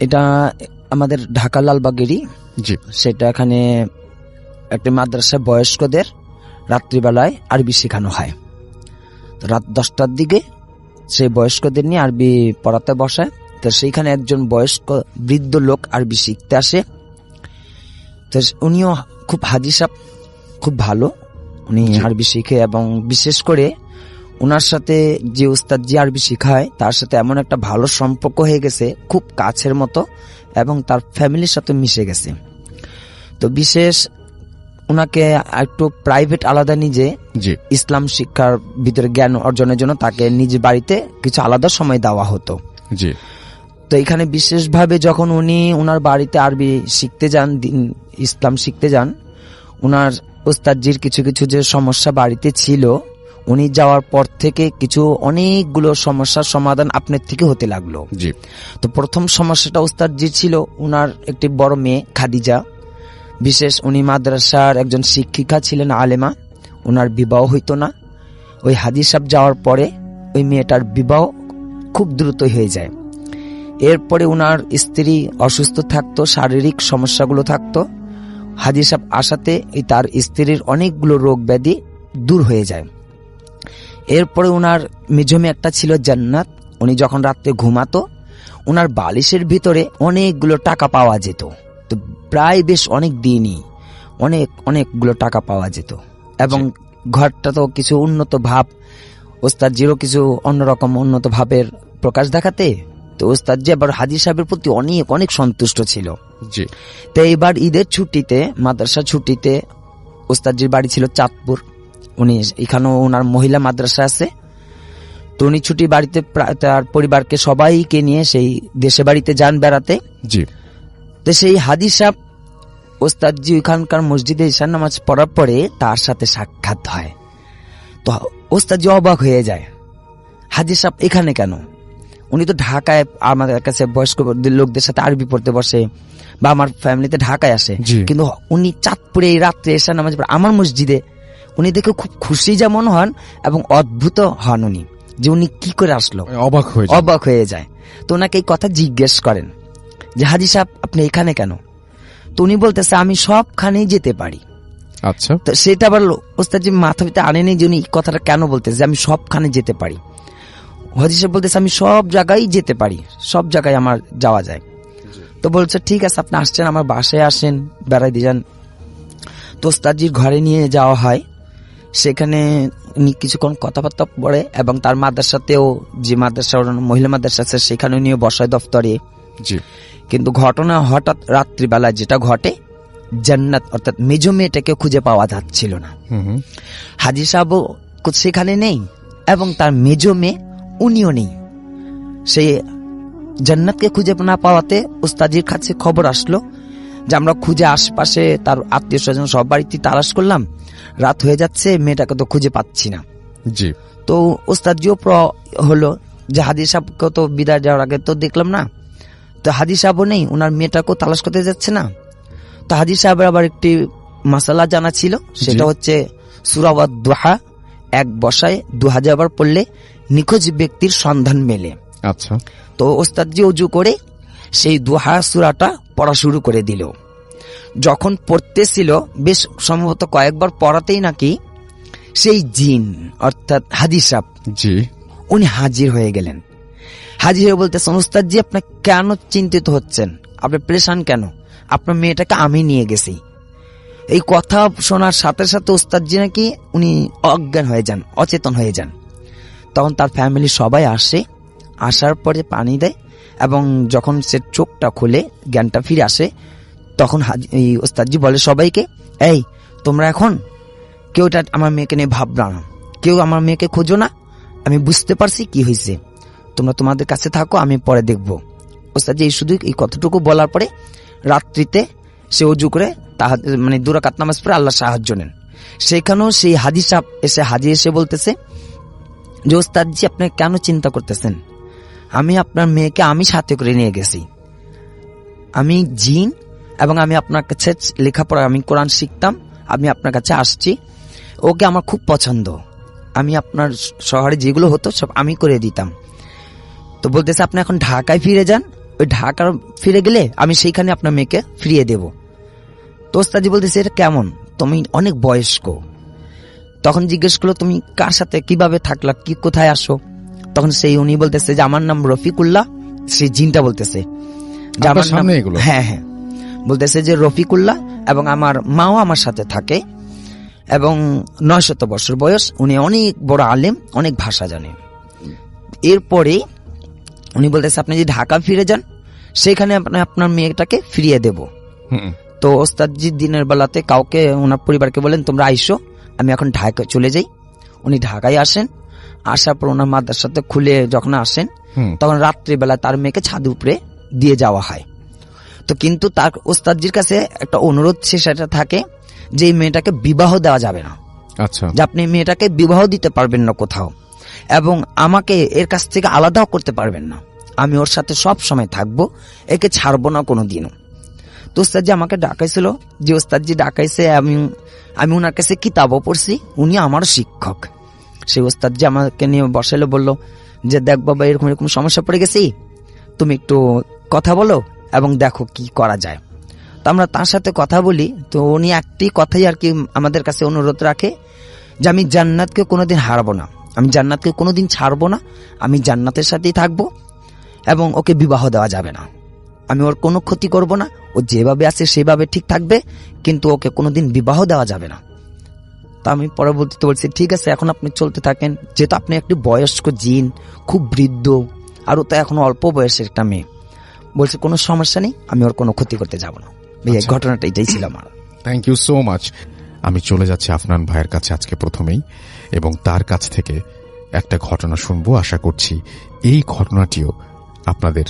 এটা আমাদের ঢাকা লালবাগেরই। জি। সেটা এখানে একটা মাদ্রাসায় বয়স্কদের রাত্রিবেলায় আরবি শেখানো হয়। রাত 10টার দিকে সেই বয়স্কদের নিয়ে আরবি পড়াতে বসায়। তো সেইখানে একজন বয়স্ক বৃদ্ধ লোক আরবি শিখতে আসে। তো উনিও খুব হাজি সাহেব, খুব ভালো উনি আরবি শিখে, এবং বিশেষ করে ওনার সাথে যে উস্তাদ জি আরবি শিখায় তার সাথে এমন একটা ভালো সম্পর্ক হয়ে গেছে, খুব কাছের মতো, এবং তার ফ্যামিলির সাথে মিশে গেছে। তো বিশেষ ওনাকে একটু প্রাইভেট আলাদা নিজে ইসলাম শিক্ষার ভিতরে জ্ঞান অর্জনের জন্য তাকে নিজ বাড়িতে কিছু আলাদা সময় দেওয়া হতো। জি। তো এখানে বিশেষভাবে যখন উনি ওনার বাড়িতে আরবি শিখতে যান, ইসলাম শিখতে যান, ওনার উস্তাদজির কিছু কিছু যে সমস্যা বাড়িতে ছিল, উনি যাওয়ার পর থেকে কিছু অনেকগুলো সমস্যার সমাধান আপনার থেকে হতে লাগলো। জি। তো প্রথম সমস্যাটা উস্তাদজির ছিল ওনার একটি বড় মেয়ে খাদিজা। বিশেষ উনি মাদ্রাসার একজন শিক্ষিকা ছিলেন, আলেমা। ওনার বিবাহ হইতো না। ওই হাজি সাহেব যাওয়ার পরে ওই মেয়েটার বিবাহ খুব দ্রুতই হয়ে যায়। এরপরে ওনার স্ত্রী অসুস্থ থাকতো, শারীরিক সমস্যাগুলো থাকতো। হাজি সাহেব আসাতে তার স্ত্রীর অনেকগুলো রোগ ব্যাধি দূর হয়ে যায়। এরপরে ওনার মেজমে একটা ছিল জান্নাত। উনি যখন রাত্রে ঘুমাতো, ওনার বালিশের ভিতরে অনেকগুলো টাকা পাওয়া যেত। তো প্রায় বেশ অনেক দিনই অনেকগুলো টাকা পাওয়া যেত, এবং ঘরটা তো কিছু উন্নত ভাব, ওস্তাদজিরও কিছু অন্যরকম উন্নত ভাবের প্রকাশ দেখাতে। তো ওস্তাদজি আবার হাজি সাহেবের প্রতি অনেক সন্তুষ্ট ছিল। জি। তো এইবার ঈদের ছুটিতে, মাদ্রাসা ছুটিতে, ওস্তাদজির বাড়ি ছিল চাঁদপুর। উনি এখানেও ওনার মহিলা মাদ্রাসা আছে। তো উনি ছুটি বাড়িতে তার পরিবারকে সবাইকে নিয়ে সেই দেশে বাড়িতে যান বেড়াতে। জি। তো সেই হাজি সাহেব ওস্তাদজি ওইখানকার মসজিদে ঈশার নামাজ পড়ার পরে তার সাথে সাক্ষাৎ হয়। তো ওস্তাদজি অবাক হয়ে যায়, হাজি সাহেব এখানে কেন? উনি তো ঢাকায় আমাদের কাছে বয়স্ক লোকদের সাথে আরবি পড়তে বসে, বা আমার ফ্যামিলিতে ঢাকায় আসে, কিন্তু উনি চাঁদপুরে এই রাত্রে ঈশার নামাজ পড়ে আমার মসজিদে। উনি দেখে খুব খুশি যেমন হন এবং অদ্ভুত হন উনি, যে উনি কি করে আসলো, অবাক হয়ে যায়। তো ওনাকে এই কথা জিজ্ঞেস করেন যে হাজি সাহেব আপনি এখানে কেন? তো উনি বলতেছে আমি সবখানেই যেতে পারি। আচ্ছা। তো সেটা আবার ওস্তাদজি মাথা ভিতরে আনেনি যে উনি কথাটা কেন বলতেছে যে আমি সবখানে যেতে পারি। হাজি সাহেব বলতেছে আমি সব জায়গায় যেতে পারি, সব জায়গায় আমার যাওয়া যায়। তো বলছে ঠিক আছে আপনি আসছেন, আমার বাসায় আসেন, বেড়াই দিয়ে যান। তো ওস্তাদজির ঘরে নিয়ে যাওয়া হয়। সেখানে কিছুক্ষণ কথাবার্তা পড়ে, এবং তার মাদ্রাসাতেও, যে মাদ্রাসা মহিলা মাদ্রাসা আছে সেখানে নিয়ে বসায় দফতরে। কিন্তু ঘটনা হঠাৎ রাত্রিবেলায় যেটা ঘটে, জান্নাত অর্থাৎ মেজো মেয়েটাকে খুঁজে পাওয়া যাচ্ছিল না। হাজি সাহেব সেখানে নেই, এবং তার মেজো মেয়ে উনিও নেই। সেই জান্নাতকে খুঁজে না পাওয়াতে উস্তাদির কাছে খবর আসলো যে আমরা খুঁজে আশপাশে তার আত্মীয় স্বজন সব বাড়িতে তালাশ করলাম, রাত হয়ে যাচ্ছে, মেয়েটাকে তো খুঁজে পাচ্ছি না। জি। তো উস্তাদজিও হলো যে হাজি সাহেবকে তো বিদায় যাওয়ার আগে তো দেখলাম না, তো হাজি সাহেবও নেই, ওনার মেয়েটাকেও তালাশ করতে যাচ্ছে না। তো হাজি সাহেবের আবার একটি মাসালা জানা ছিল, সেটা হচ্ছে সূরা ওয়াদ-দুহা এক বসায় 2000 বার পড়লে নিখোঁজ ব্যক্তির সন্ধান মেলে। আচ্ছা। তো ওস্তাদজি ওযু করে সেই দুহা সূরাটা পড়া শুরু করে দিল। যখন পড়তেছিল, বেশ সম্ভবত কয়েকবার পড়াতেই নাকি সেই জিন অর্থাৎ হাজি সাহেব, উনি হাজির হয়ে গেলেন। হাজির হয়ে বলতেছেন ওস্তাদজি আপনি কেন চিন্তিত হচ্ছেন, আপনি পরেশান কেন? আপনার মেয়েটাকে আমি নিয়ে গেছি। এই কথা শোনার সাথে সাথে ওস্তাদজি নাকি উনি অজ্ঞান হয়ে যান, অচেতন হয়ে যান। তখন তার ফ্যামিলি সবাই আসে, আসার পরে পানি দেয়, এবং যখন সে চোখটা খুলে জ্ঞানটা ফিরে আসে, তখন ওস্তাদজি বলে সবাইকে, এই তোমরা এখন কেউ আমার মেয়েকে নিয়ে ভাবনা না, কেউ আমার মেয়েকে খোঁজো না, আমি বুঝতে পারছি কি হয়েছে, তোমরা তোমাদের কাছে থাকো, আমি পরে দেখবো। ওস্তাদজি শুধু এই কথাটুকু বলার পরে রাত্রিতে সে ওযু করে মানে 2 রাকাত নামাজ পড়ে আল্লাহ সাহায্য নেন। সেখানেও সেই হাজি সাহেব হাজি এসে বলতেছে যে ওস্তাদজি আপনি কেন চিন্তা করতেছেন, আমি আপনার মেয়েকে আমি সাথে করে নিয়ে গেছি, আমি জিন, এবং আমি আপনার কাছে লেখাপড়া, আমি কোরআন শিখতাম, আমি আপনার কাছে আসছি, ওকে আমার খুব পছন্দ, আমি আপনার শহরে যেগুলো হতো সব আমি করে দিতাম। তো বলতেছে আপনি এখন ঢাকায় ফিরে যান, ওই ঢাকা ফিরে গেলে আমি সেইখানে আপনার মেয়েকে ফিরিয়ে দেব। তো ওস্তাদজি বলতেছে এটা কেমন, তুমি অনেক বয়স্ক। তখন জিজ্ঞেস করলো তুমি কার সাথে কিভাবে থাকলা, কি কোথায় আসো? তখন সেই উনি বলতেছে যে আমার নাম রফিকুল্লাহ। সেই জিনটা বলতেছে যে আমার নাম, হ্যাঁ হ্যাঁ, বলতেছে যে রফিকুল্লাহ এবং আমার মাও আমার সাথে থাকে এবং 900 বছর বয়স। উনি অনেক বড় আলেম, অনেক ভাষা জানে। এরপরে উনি বলতেছে আপনি যদি ঢাকা ফিরে যান সেখানে আপনার মেয়েটাকে ফিরিয়ে দেব। তো ওস্তাদজি দিনের বেলাতে কাউকে ওনার পরিবারকে বলেন তোমরা আইসো, আমি এখন ঢাকা চলে যাই। উনি ঢাকায় আসেন, আসার পর ওনার মাদ্রাসাতে খুলে যখন আসেন তখন রাত্রিবেলা তার মেয়েকে ছাদ উপরে দিয়ে যাওয়া হয়। তো কিন্তু তার ওস্তাদজির কাছে একটা অনুরোধ সেটা থাকে যে এই মেয়েটাকে বিবাহ দেওয়া যাবে না। আচ্ছা, যে আপনি মেয়েটাকে বিবাহ দিতে পারবেন না কোথাও, এবং আমাকে এর কাছ থেকে আলাদাও করতে পারবেন না। আমি ওর সাথে সব সময় থাকবো, একে ছাড়বো না কোনোদিনও। তো ওস্তাদজি আমাকে ডাকাইছিল, যে ওস্তাদজি ডাকাইছে আমি ওনার কাছে কিতাবও পড়ছি, উনি আমার শিক্ষক। সেই ওস্তাদজি আমাকে নিয়ে বসাইলে বললো যে দেখ বাবা এরকম এরকম সমস্যা পড়ে গেছি, তুমি একটু কথা বলো এবং দেখো কি করা যায়। তো আমরা তার সাথে কথা বলি। তো উনি একটি কথাই আর কি আমাদের কাছে অনুরোধ রাখে যে আমি জান্নাতকে কোনোদিন হারাবো না, আমি জান্নাতকে কোনোদিন ছাড়বো না, আমি জান্নাতের সাথেই থাকবো এবং ওকে বিবাহ দেওয়া যাবে না। আমি ওর কোনো ক্ষতি করব না, ও যেভাবে আছে সেভাবে ঠিক থাকবে, কিন্তু ওকে কোনোদিন বিবাহ দেওয়া যাবে না। তা আমি পরবর্তীতে বলছি ঠিক আছে এখন আপনি চলতে থাকেন, যেহেতু আপনি একটি বয়স্ক জিন, খুব বৃদ্ধ, আর ও তো এখন অল্প বয়সের একটা মেয়ে। বলছে কোনো সমস্যা নেই, আমি ওর কোনো ক্ষতি করতে যাব না। এই ঘটনাটা এটাই ছিল আমার। Thank you so much. আমি চলে যাচ্ছি আফনান ভাইয়ের কাছে আজকে প্রথমেই, এবং তার কাছ থেকে একটা ঘটনা শুনবো। আশা করছি এই ঘটনাটিও আপনাদের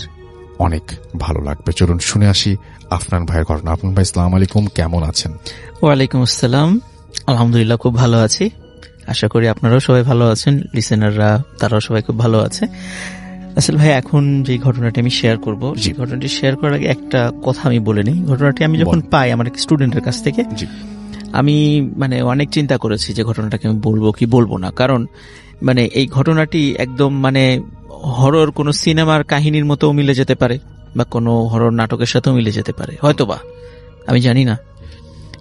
অনেক ভালো লাগবে। চলুন শুনে আসি আফনান ভাইয়ের ঘটনা। আফনান ভাই আসসালামু আলাইকুম, কেমন আছেন? ওয়ালাইকুম আসসালাম, আলহামদুলিল্লাহ খুব ভালো আছি। আশা করি আপনারাও সবাই ভালো আছেন, লিসেনাররা তারাও সবাই খুব ভালো আছে। আসলে ভাই এখন যে ঘটনাটি আমি শেয়ার করব, সেই ঘটনাটি শেয়ার করার আগে একটা কথা আমি বলে নিই। ঘটনাটি আমি যখন পাই আমার এক স্টুডেন্টের কাছ থেকে, আমি মানে অনেক চিন্তা করেছি যে ঘটনাটাকে আমি বলবো কি বলবো না। কারণ মানে এই ঘটনাটি একদম মানে হরর কোনো সিনেমার কাহিনীর মতো মিলে যেতে পারে, বা কোনো হরর নাটকের সাথেও মিলে যেতে পারে হয়তোবা, আমি জানি না।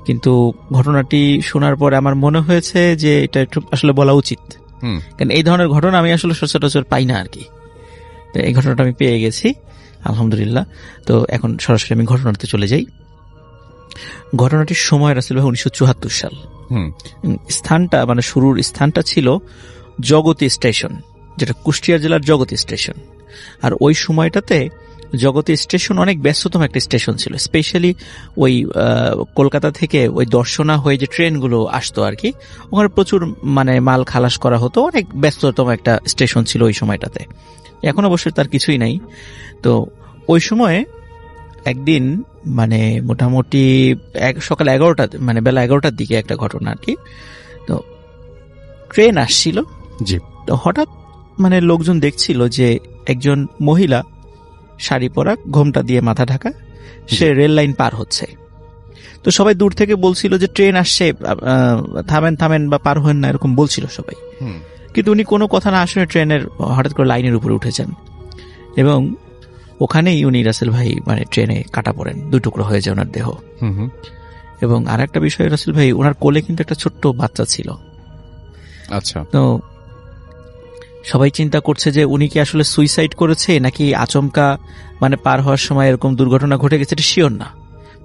কিন্তু ঘটনাটি শোনার পরে আমার মনে হয়েছে যে এটা একটু আসলে বলা উচিত, কারণ এই ধরনের ঘটনা আমি আসলে সচরাচর পাই না আর কি। তো এই ঘটনাটা আমি পেয়ে গেছি আলহামদুলিল্লাহ। তো এখন সরাসরি আমি ঘটনাতে চলে যাই। ঘটনাটির সময় রাসেল ভাই 1974 সাল। স্থানটা মানে শুরুর স্থানটা ছিল জগতী স্টেশন, যেটা কুষ্টিয়া জেলার জগতী স্টেশন। আর ওই সময়টাতে জগতী স্টেশন অনেক ব্যস্ততম একটা স্টেশন ছিল। স্পেশালি ওই কলকাতা থেকে ওই দর্শনা হয়ে যে ট্রেনগুলো আসতো আর কি, ওখানে প্রচুর মানে মাল খালাস করা হতো। অনেক ব্যস্ততম একটা স্টেশন ছিল ওই সময়টাতে। এখন অবশ্যই তার কিছুই নাই। তো ওই সময়ে একদিন মানে মোটামুটি সকাল 11টা মানে বেলা 11টার দিকে একটা ঘটনা আর কি। তো ট্রেন আসছিল, তো হঠাৎ মানে লোকজন দেখছিল যে একজন মহিলা শাড়ি পরা, ঘোমটা দিয়ে মাথা ঢাকা, সে রেল লাইন পার হচ্ছে। তো সবাই দূর থেকে বলছিল যে ট্রেন আসছে, থামেন থামেন বা পার হন না, এরকম বলছিল সবাই। কিন্তু উনি কোনো কথা না শুনে ট্রেনের হঠাৎ করে লাইনের উপরে উঠে যান, এবং ওখানেই উনি রাসেল ভাই মানে ট্রেনে কাটা পড়েন, 2 টুকরো হয়ে যায় ওনার দেহ। এবং আর একটা বিষয় রাসেল ভাই, ওনার কোলে কিন্তু একটা ছোট্ট বাচ্চা ছিল। আচ্ছা। তো সবাই চিন্তা করছে যে উনি কি আসলে সুইসাইড করেছে নাকি আচমকা মানে পার হওয়ার সময় এরকম দুর্ঘটনা ঘটে গেছে, এটা শিওর না,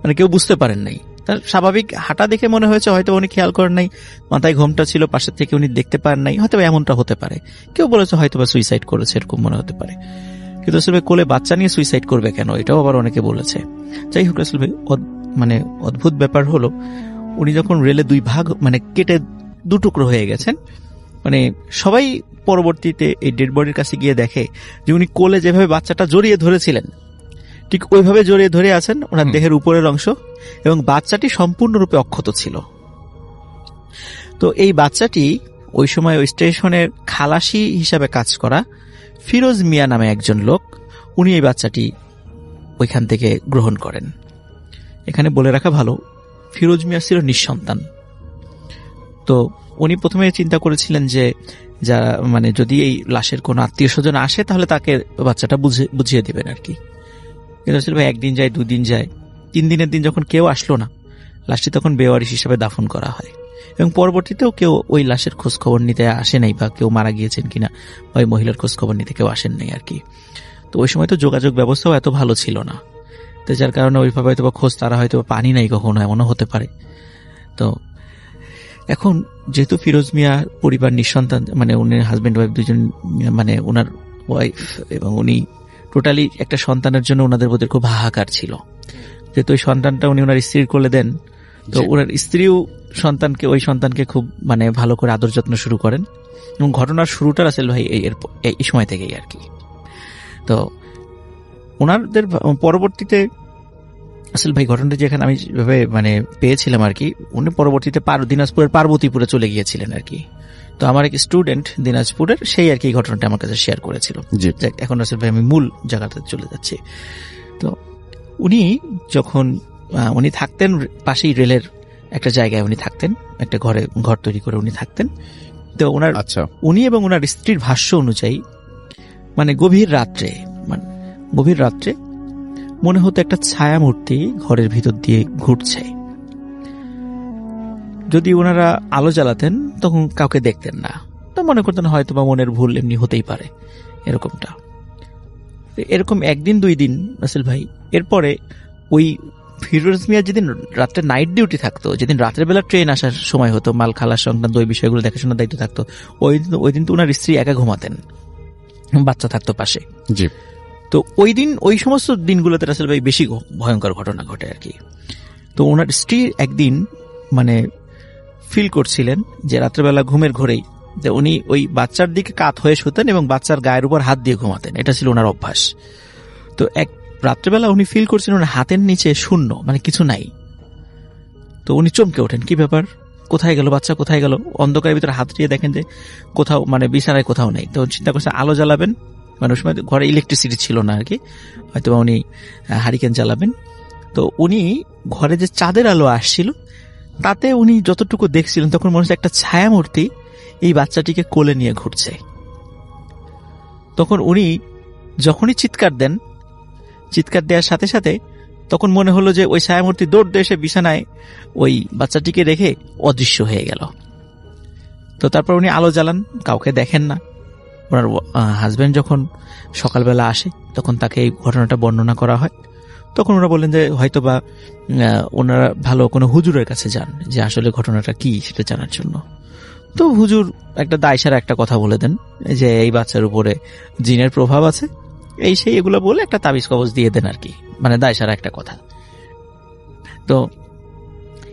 মানে কেউ বুঝতে পারেন নাই। তার স্বাভাবিক হাঁটা দেখে মনে হয়েছে হয়তো উনি খেয়াল করেন নাই, মাথায় ঘোমটা ছিল, পাশের থেকে উনি দেখতে পারেন নাই, হয়তো এমনটা হতে পারে। কেউ বলেছে হয়তো বা সুইসাইড করেছে, এরকম মনে হতে পারে। কিন্তু আসলে কোলে বাচ্চা নিয়ে সুইসাইড করবে কেন, এটাও আবার অনেকে বলেছে। যাই হোক রাসেল ভাই, মানে অদ্ভুত ব্যাপার হলো উনি যখন রেলে 2 ভাগ মানে কেটে 2 টুকরো হয়ে গেছেন, মানে সবাই পরবর্তীতে এই ডেড বডির কাছে গিয়ে দেখে যে উনি কোলে যেভাবে বাচ্চাটা জড়িয়ে ধরেছিলেন ঠিক ওইভাবে জড়িয়ে ধরে আছেন ওনার দেহের উপরের অংশ, এবং বাচ্চাটি সম্পূর্ণরূপে অক্ষত ছিল। তো এই বাচ্চাটি ওই সময় ওই স্টেশনের খালাসি হিসাবে কাজ করা ফিরোজ মিয়া নামে একজন লোক, উনি এই বাচ্চাটি ওইখান থেকে গ্রহণ করেন। এখানে বলে রাখা ভালো, ফিরোজ মিয়া ছিল নিঃসন্তান। তো উনি প্রথমে চিন্তা করেছিলেন যে যারা মানে যদি এই লাশের কোনো আত্মীয় স্বজন আসে তাহলে তাকে বাচ্চাটা বুঝিয়ে দিবেন আর কি। কিন্তু আসলে ভাই একদিন যায়, 2 দিন যায়, 3 দিনের দিন যখন কেউ আসলো না, লাশটি তখন বেওয়ারিশ হিসাবে দাফন করা হয়। এবং পরবর্তীতেও কেউ ওই লাশের খোঁজ খবর নিতে আসে নাই, বা কেউ মারা গিয়েছেন কিনা ওই মহিলার খোঁজ খবর নিতে কেউ আসেন নাই আর কি। তো ওই সময় তো যোগাযোগ ব্যবস্থাও এত ভালো ছিল না, তো যার কারণে ওইভাবে হয়তো খোঁজ তারা হয়তো পানি নাই কখনো, এমনও হতে পারে। তো এখন যেহেতু ফিরোজ মিয়া পরিবার নিঃসন্তান, মানে উনি হাজবেন্ড ওয়াইফ দুজন, মানে ওনার ওয়াইফ এবং উনি টোটালি একটা সন্তানের জন্য ওনাদের প্রতি খুব হাহাকার ছিল। যেহেতু ওই সন্তানটা উনি ওনার স্ত্রীর কোলে দেন, তো ওনার স্ত্রীও ওই সন্তানকে খুব মানে ভালো করে আদর যত্ন শুরু করেন। এবং ঘটনার শুরুটা রাসেল ভাই এই সময় থেকেই আর কি। তো ওনাদের পরবর্তীতে আসল ভাই ঘটনাটা যেখানে আমি যেভাবে মানে পেয়েছিলাম আর কি, উনি পরবর্তীতে দিনাজপুরের পার্বতীপুরে চলে গিয়েছিলেন আর কি। তো আমার এক স্টুডেন্ট দিনাজপুরের, সেই আর কি এই ঘটনাটা আমার কাছে শেয়ার করেছিল। এখন আসল ভাই আমি মূল জায়গাতে চলে যাচ্ছি। তো উনি থাকতেন পাশেই রেলের একটা জায়গায়, উনি থাকতেন একটা ঘর তৈরি করে উনি থাকতেন। তো উনি এবং ওনার স্ত্রীর ভাষ্য অনুযায়ী মানে গভীর রাত্রে মনে হতো একটা ছায়া মূর্তি ঘরের ভিতর দিয়ে ঘুরছে। যদি ওনারা আলো জ্বালাতেন তখন কাউকে দেখতেন না, তো মনে করতেন হয়তো বা মনের ভুল, এমনি হতেই পারে এরকমটা। এরকম 1 দিন 2 দিন রাসেল ভাই। এরপরে ওই ফিরোজ মিয়া যেদিন রাত্রে নাইট ডিউটি থাকতো, যেদিন রাতের বেলা ট্রেন আসার সময় হতো, মাল খালার সংক্রান্ত ওই বিষয়গুলো দেখাশোনার দায়িত্ব থাকতো, ওই দিন তো ওনার স্ত্রী একা ঘুমাতেন, বাচ্চা থাকতো পাশে। তো ওই সমস্ত দিনগুলোতে রাসেল ভাই বেশি ভয়ঙ্কর ঘটনা ঘটে আর কি। তো ওনার স্ত্রী একদিন মানে ফিল করছিলেন যে রাত্রেবেলা ঘুমের ঘোরেই যে উনি ওই বাচ্চার দিকে কাত হয়ে শুতেন এবং বাচ্চার গায়ের উপর হাত দিয়ে ঘুমাতেন, এটা ছিল ওনার অভ্যাস। তো রাত্রেবেলা উনি ফিল করছিলেন ওনার হাতের নিচে শূন্য, মানে কিছু নাই। তো উনি চমকে ওঠেন, কি ব্যাপার, কোথায় গেল বাচ্চা, কোথায় গেল? অন্ধকারের ভিতরে হাত দিয়ে দেখেন যে কোথাও মানে বিছানায় কোথাও নেই। তো চিন্তা করছে আলো জ্বালাবেন, মানে ওই সময় ঘরে ইলেকট্রিসিটি ছিল না আর কি, হয়তো উনি হারিকেন জ্বালাবেন। তো উনি ঘরে যে চাঁদের আলো আসছিল তাতে উনি যতটুকু দেখছিলেন তখন মনে হচ্ছে একটা ছায়ামূর্তি এই বাচ্চাটিকে কোলে নিয়ে ঘুরছে। তখন উনি যখনই চিৎকার দেওয়ার সাথে সাথে তখন মনে হলো যে ওই ছায়ামূর্তি দৌড় দিয়ে এসে বিছানায় ওই বাচ্চাটিকে রেখে অদৃশ্য হয়ে গেল। তো তারপর উনি আলো জ্বালান, কাউকে দেখেন না। ওনার হাজবেন্ড যখন সকালবেলা আসে তখন তাকে এই ঘটনাটা বর্ণনা করা হয়। তখন ওরা বললেন যে হয়তোবা ওনারা ভালো কোনো হুজুরের কাছে যান যে আসলে ঘটনাটা কি সেটা জানার জন্য। তো হুজুর একটা দায়সারা একটা কথা বলে দেন যে এই বাচ্চার উপরে জিনের প্রভাব আছে, এই সেই এগুলো বলে একটা তাবিজ কবজ দিয়ে দেন আর কি, মানে দায়সারা একটা কথা। তো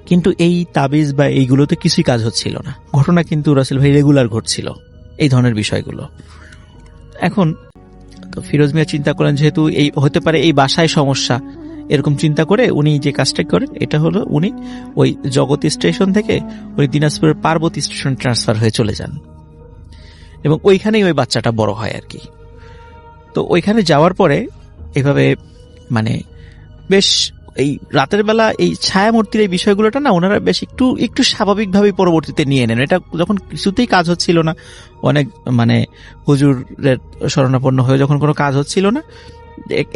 কিন্তু এই তাবিজ বা এইগুলোতে কিছুই কাজ হচ্ছিল না। ঘটনা কিন্তু রাসেল ভাই রেগুলার ঘটছিল এই ধরনের বিষয়গুলো। এখন তো ফিরোজ মিয়া চিন্তা করেন যেহেতু এই হতে পারে এই বাসায় সমস্যা, এরকম চিন্তা করে উনি যে কাজটা করেন এটা হলো উনি ওই জগতী স্টেশন থেকে ওই দিনাজপুরের পার্বতী স্টেশন ট্রান্সফার হয়ে চলে যান এবং ওইখানেই ওই বাচ্চাটা বড় হয় আর কি। তো ওইখানে যাওয়ার পরে এভাবে মানে বেশ এই রাতের বেলা এই ছায়ামূর্তির এই বিষয়গুলোটা না ওনারা বেশ একটু স্বাভাবিকভাবে পরবর্তীতে নিয়ে নেন। এটা যখন কিছুতেই কাজ হচ্ছিল না, অনেক মানে হুজুরের শরণাপন্ন হয়ে যখন কোনো কাজ হচ্ছিল না,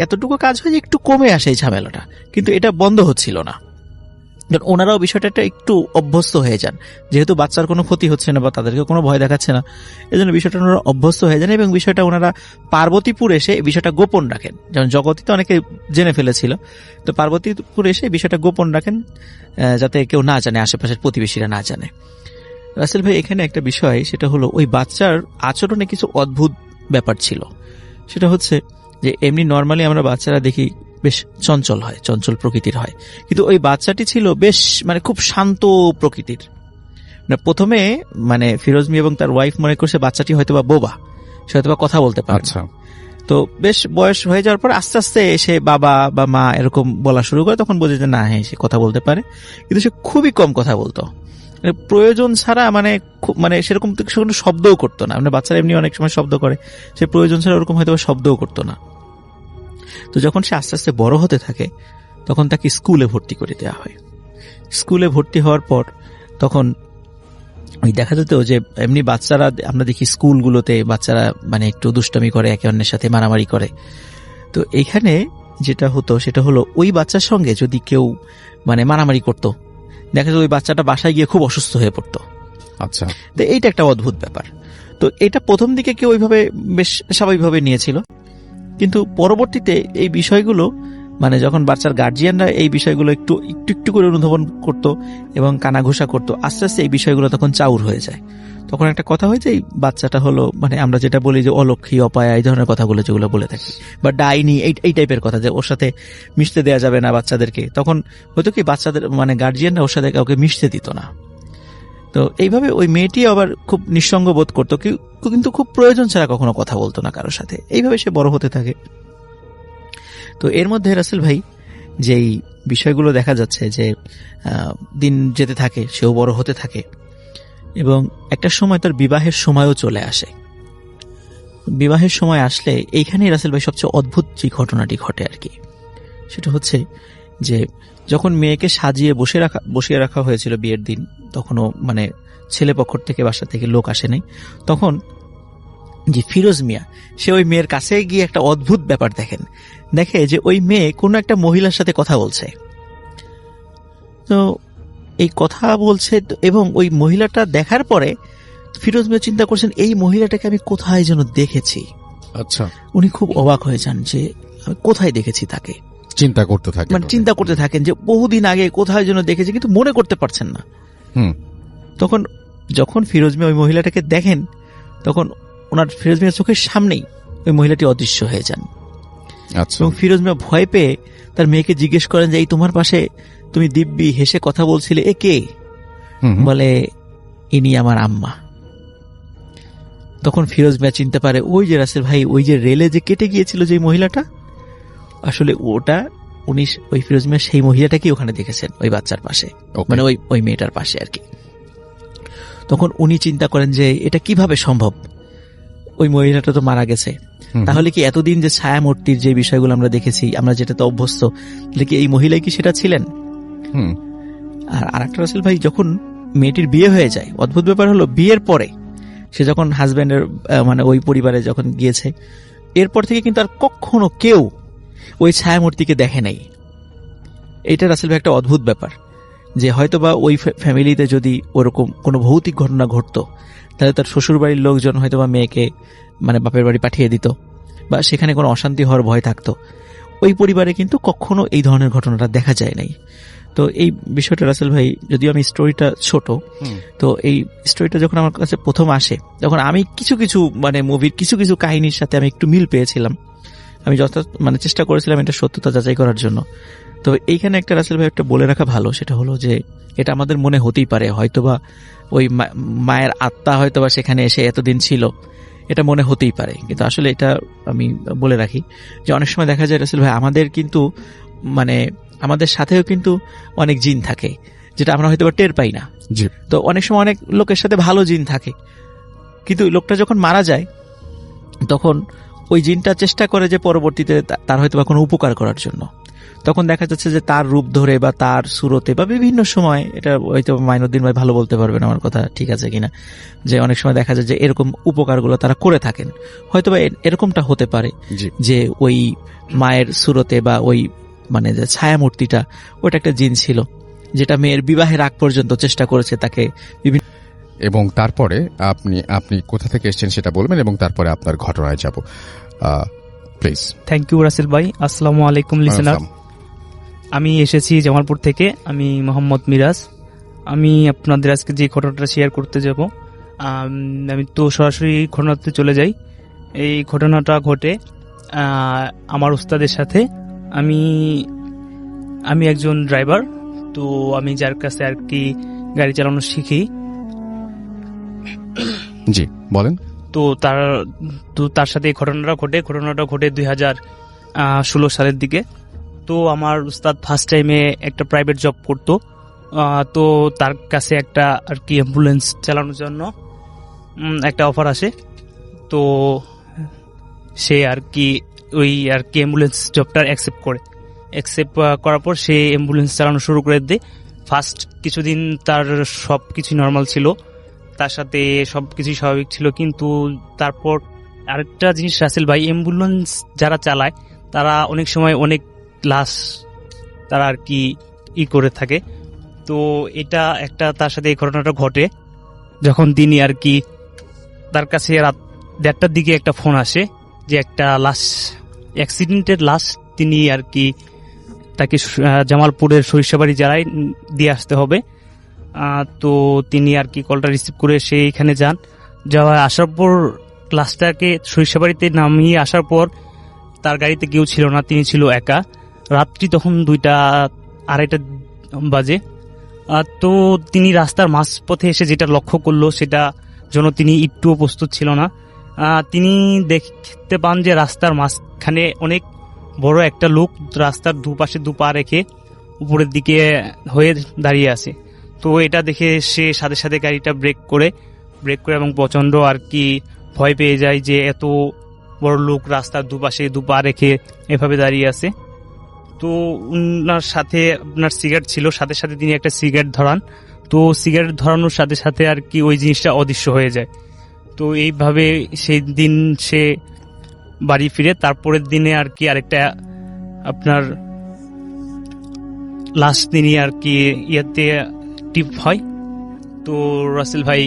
এতটুকু কাজ হয় যে একটু কমে আসে এই ঝামেলাটা, কিন্তু এটা বন্ধ হচ্ছিল না। ওনারাও বিষয়টা একটু অভ্যস্ত হয়ে যান, যেহেতু বাচ্চার কোনো ক্ষতি হচ্ছে না বা তাদেরকে কোনো ভয় দেখাচ্ছে না, এই জন্য বিষয়টা ওনারা অভ্যস্ত হয়ে যান এবং বিষয়টা ওনারা পার্বতীপুর এসে বিষয়টা গোপন রাখেন। যেমন জগতীতে অনেকে জেনে ফেলেছিল, তো পার্বতীপুর এসে বিষয়টা গোপন রাখেন যাতে কেউ না জানে, আশেপাশের প্রতিবেশীরা না জানে। রাসেল ভাই এখানে একটা বিষয়, সেটা হলো ওই বাচ্চার আচরণে কিছু অদ্ভুত ব্যাপার ছিল। সেটা হচ্ছে যে এমনি নর্মালি আমরা বাচ্চারা দেখি বেশ চঞ্চল প্রকৃতির হয়, কিন্তু ওই বাচ্চাটি ছিল বেশ মানে খুব শান্ত প্রকৃতির। প্রথমে মানে ফিরোজ মিয়া এবং তার ওয়াইফ মনে করছে বাচ্চাটি হয়তোবা বোবা, সে হয়তোবা কথা বলতে পারে। তো বেশ বয়স হয়ে যাওয়ার পর আস্তে আস্তে সে বাবা বা মা এরকম বলা শুরু করে, তখন বোঝে যে না হ্যাঁ সে কথা বলতে পারে, কিন্তু সে খুবই কম কথা বলতো, প্রয়োজন ছাড়া মানে সেরকম কোনো শব্দও করতো না। মানে বাচ্চারা এমনি অনেক সময় শব্দ করে, সে প্রয়োজন ছাড়া ওরকম হয়তো শব্দও করতো না। তো যখন সে আস্তে আস্তে বড় হতে থাকে তখন তাকে স্কুলে ভর্তি করে দেওয়া হয়। স্কুলে ভর্তি হওয়ার পর তখন ওই দেখা যেত যে এমনি বাচ্চারা আমরা দেখি স্কুলগুলোতে বাচ্চারা মানে একটু দুষ্টামি করে, একে অন্যের সাথে মারামারি করে। তো এইখানে যেটা হতো সেটা হলো ওই বাচ্চার সঙ্গে যদি কেউ মানে মারামারি করতো, দেখা যায় ওই বাচ্চাটা বাসায় গিয়ে খুব অসুস্থ হয়ে পড়তো। আচ্ছা, তো এইটা একটা অদ্ভুত ব্যাপার। তো এটা প্রথম দিকে কেউ ওইভাবে বেশ স্বাভাবিকভাবে নিয়েছিল, কিন্তু পরবর্তীতে এই বিষয়গুলো মানে যখন বাচ্চার গার্জিয়ানরা এই বিষয়গুলো একটু একটু একটু করে অনুধাবন করতো এবং কানাঘুষা করতো, আস্তে আস্তে এই বিষয়গুলো তখন চাউর হয়ে যায়। তখন একটা কথা হয় যে এই বাচ্চাটা হলো মানে আমরা যেটা বলি যে অলক্ষী, অপায়া, এই ধরনের কথাগুলো যেগুলো বলে থাকি, বা ডাইনি, এই টাইপের কথা, যে ওর সাথে মিশতে দেওয়া যাবে না বাচ্চাদেরকে। তখন হয়তো কি বাচ্চাদের মানে গার্জিয়ানরা ওর সাথে কাউকে মিশতে দিত না। তো এইভাবে ওই মেয়েটি আবার খুব নিঃসঙ্গ বোধ করতো, কিন্তু খুব প্রয়োজন ছাড়া কখনো কথা বলতো না কারোর সাথে। এইভাবে সে বড় হতে থাকে। তো এর মধ্যে রাসেল ভাই যেই বিষয়গুলো দেখা যাচ্ছে যে দিন যেতে থাকে, সেও বড় হতে থাকে এবং একটা সময় তার বিবাহের সময়ও চলে আসে। বিবাহের সময় আসলে এইখানেই রাসেল ভাই সবচেয়ে অদ্ভুত যে ঘটনাটি ঘটে আর কি, সেটা হচ্ছে যে যখন মেয়েকে সাজিয়ে বসিয়ে রাখা হয়েছিল বিয়ের দিন, তখনও মানে ছেলে পক্ষ থেকে বাসা থেকে লোক আসে নাই, তখন যে ফিরোজ মিয়া সে ওই মেয়ের কাছে গিয়ে একটা অদ্ভুত ব্যাপার দেখে যে ওই মেয়ে কোনো একটা মহিলার সাথে কথা বলছে। তো এই কথা বলছে এবং ওই মহিলাটা দেখার পরে ফিরোজ মিয়া চিন্তা করছেন এই মহিলাটাকে আমি কোথায় যেন দেখেছি। আচ্ছা, উনি খুব অবাক হয়ে যান যে আমি কোথায় দেখেছি তাকে। চিন্তা করতে থাকেন, মানে চিন্তা করতে থাকেন যে বহুদিন আগে কোথায় যেন দেখেছি, কিন্তু মনে করতে পারছেন না। তখন যখন ফিরোজ মিয়া ওই মহিলাটাকে দেখেন, তখন ওনার ফিরোজ মিয়ার চোখের সামনেই ওই মহিলাটি অদৃশ্য হয়ে যান। আচ্ছা, এবং ফিরোজ মিয়া ভয় পেয়ে তার মেয়েকে জিজ্ঞেস করেন যে এই তোমার পাশে তুমি দিব্যি হেসে কথা বলছিলে, এ কে? বলে ইনি আমার আম্মা। তখন ফিরোজ মিয়া চিনতে পারে ওই যে রাসেল ভাই ওই যে রেলে যে কেটে গিয়েছিল যে মহিলাটা, আসলে ওটা উনি ওই ফিরোজ মিয়া সেই মহিলাটাকেই ওখানে দেখেছেন ওই বাচ্চার পাশে, মানে ওই মেয়েটার পাশে আর কি। তখন উনি চিন্তা করেন যে এটা কিভাবে সম্ভব, ওই মহিলাটা তো মারা গেছে, তাহলে কি এতদিন যে ছায়ামূর্তির যে বিষয়গুলো আমরা দেখেছি, আমরা যেটাতে অভ্যস্ত, তাহলে কি এই মহিলাই কি সেটা ছিলেন? আর আরেকটা রাসেল ভাই, যখন মেয়েটির বিয়ে হয়ে যায়, অদ্ভুত ব্যাপার হলো বিয়ের পরে সে যখন হাজব্যান্ডের মানে ওই পরিবারে যখন গিয়েছে, এরপর থেকে কিন্তু আর কখনো কেউ ওই ছায়ামূর্তিকে দেখে নাই। এটা রাসেল ভাই একটা অদ্ভুত ব্যাপার, যে হয়তোবা ওই ফ্যামিলিতে যদি ওরকম কোনো ভৌতিক ঘটনা ঘটতো, তাহলে তার শ্বশুর বাড়ির লোকজন হয়তোবা মেয়েকে মানে বাপের বাড়ি পাঠিয়ে দিত, বা সেখানে কোনো অশান্তি হওয়ার ভয় থাকতো। ওই পরিবারে কিন্তু কখনো এই ধরনের ঘটনাটা দেখা যায় নাই। তো এই বিষয়টা রাসেল ভাই, যদিও আমি স্টোরিটা ছোট, তো এই স্টোরিটা যখন আমার কাছে প্রথম আসে, তখন আমি কিছু কিছু মানে মুভির কিছু কিছু কাহিনীর সাথে আমি একটু মিল পেয়েছিলাম। আমি মানে চেষ্টা করেছিলাম এটা সত্যতা যাচাই করার জন্য। তো এইখানে একটা রাসেল ভাই একটা বলে রাখা ভালো, সেটা হলো যে এটা আমাদের মনে হতেই পারে হয়তোবা ওই মায়ের আত্মা হয়তোবা সেখানে এসে এতদিন ছিল, এটা মনে হতেই পারে, কিন্তু আসলে এটা আমি বলে রাখি যে অনেক সময় দেখা যায় রাসেল ভাই আমাদের কিন্তু মানে আমাদের সাথেও কিন্তু অনেক জিন থাকে, যেটা আমরা হয়তো টের পাই না। তো অনেক সময় অনেক লোকের সাথে ভালো জিন থাকে, কিন্তু লোকটা যখন মারা যায় তখন ওই জিনটা চেষ্টা করে যে পরবর্তীতে তার হয়তো কোনো উপকার করার জন্য। তখন দেখা যাচ্ছে যে তার রূপ ধরে বা তার সুরতে বা বিভিন্ন সময়, এটা হয়তো মাইনুদ্দিন ভাই ভালো বলতে পারবেন আমার কথা ঠিক আছে কিনা, যে অনেক সময় দেখা যায় যে এরকম উপকারগুলো তারা করে থাকেন। হয়তোবা এরকমটা হতে পারে যে ওই মায়ের সুরতে বা ওই মানে যে ছায়ামূর্তিটা, ওটা একটা জিন ছিল যেটা মেয়ের বিবাহের আগ পর্যন্ত চেষ্টা করেছে তাকে বিভিন্ন। এবং তারপরে আপনি কোথা থেকে এসেছেন সেটা বলবেন, এবং তারপরে আপনার ঘটনায় যাব প্লিজ। থ্যাংক ইউ রাসেল ভাই। আসসালামু আলাইকুম লিসেনার। আমি এসেছি জামালপুর থেকে, আমি মোহাম্মদ মিরাজ। আমি আপনাদের আজকে যে ঘটনাটা শেয়ার করতে যাব, আমি তো সরাসরি ঘটনাতে চলে যাই। এই ঘটনাটা ঘটে আমার উস্তাদের সাথে। আমি একজন ড্রাইভার, তো আমি যার কাছে আর কি গাড়ি চালানো শিখি। জি বলেন। তো তার সাথে এই ঘটনাটা ঘটে 2016 সালের দিকে। তো আমার উস্তাদ ফার্স্ট টাইমে একটা প্রাইভেট জব করতো, তো তার কাছে একটা আর কি অ্যাম্বুলেন্স চালানোর জন্য একটা অফার আসে। তো সে আর কি ওই আর কি অ্যাম্বুলেন্স জবটা অ্যাকসেপ্ট করার পর সে অ্যাম্বুলেন্স চালানো শুরু করে দেয়। ফার্স্ট কিছুদিন তার সব কিছু নর্মাল ছিল, তার সাথে সব কিছুই স্বাভাবিক ছিল, কিন্তু তারপর আরেকটা জিনিস রাসেল ভাই, অ্যাম্বুলেন্স যারা চালায় তারা অনেক সময় অনেক লাশ তারা আর কি করে থাকে। তো এটা একটা তার সাথে এই ঘটনাটা ঘটে যখন তিনি আর কি তার কাছে রাত 1:30টার দিকে একটা ফোন আসে যে একটা লাশ, অ্যাক্সিডেন্টের লাশ তিনি আর কি তাকে জামালপুরের সরিষাবাড়ি জেলায় দিয়ে আসতে হবে। তো তিনি আর কি কলটা রিসিভ করে সেইখানে যান। আসার পর লাশটাকে সরিষাবাড়িতে নামিয়ে আসার পর তার গাড়িতে কেউ ছিল না, তিনি ছিল একা। রাত্রি তখন 2:30 বাজে। তো তিনি রাস্তার মাঝপথে এসে যেটা লক্ষ্য করলো সেটা জন্য তিনি একটুও প্রস্তুত ছিল না। তিনি দেখতে পান যে রাস্তার মাঝখানে অনেক বড় একটা লোক রাস্তার দুপাশে দুপা রেখে উপরের দিকে হয়ে দাঁড়িয়ে আছে। তো এটা দেখে সে সাথে সাথে গাড়িটা ব্রেক করে এবং প্রচন্ড আর কি ভয় পেয়ে যায় যে এত বড় লোক রাস্তার দুপাশে দুপা রেখে এভাবে দাঁড়িয়ে আছে। তো ওনার সাথে আপনার সিগারেট ছিল, সাথে সাথে তিনি একটা সিগারেট ধরান। তো সিগারেট ধরানোর সাথে সাথে আর কি ওই জিনিসটা অদৃশ্য হয়ে যায়। তো এইভাবে সেই দিন সে বাড়ি ফিরে। তারপরের দিনে আর কি আরেকটা আপনার লাশ তিনি আর কি টিপ হয়। তো রাসেল ভাই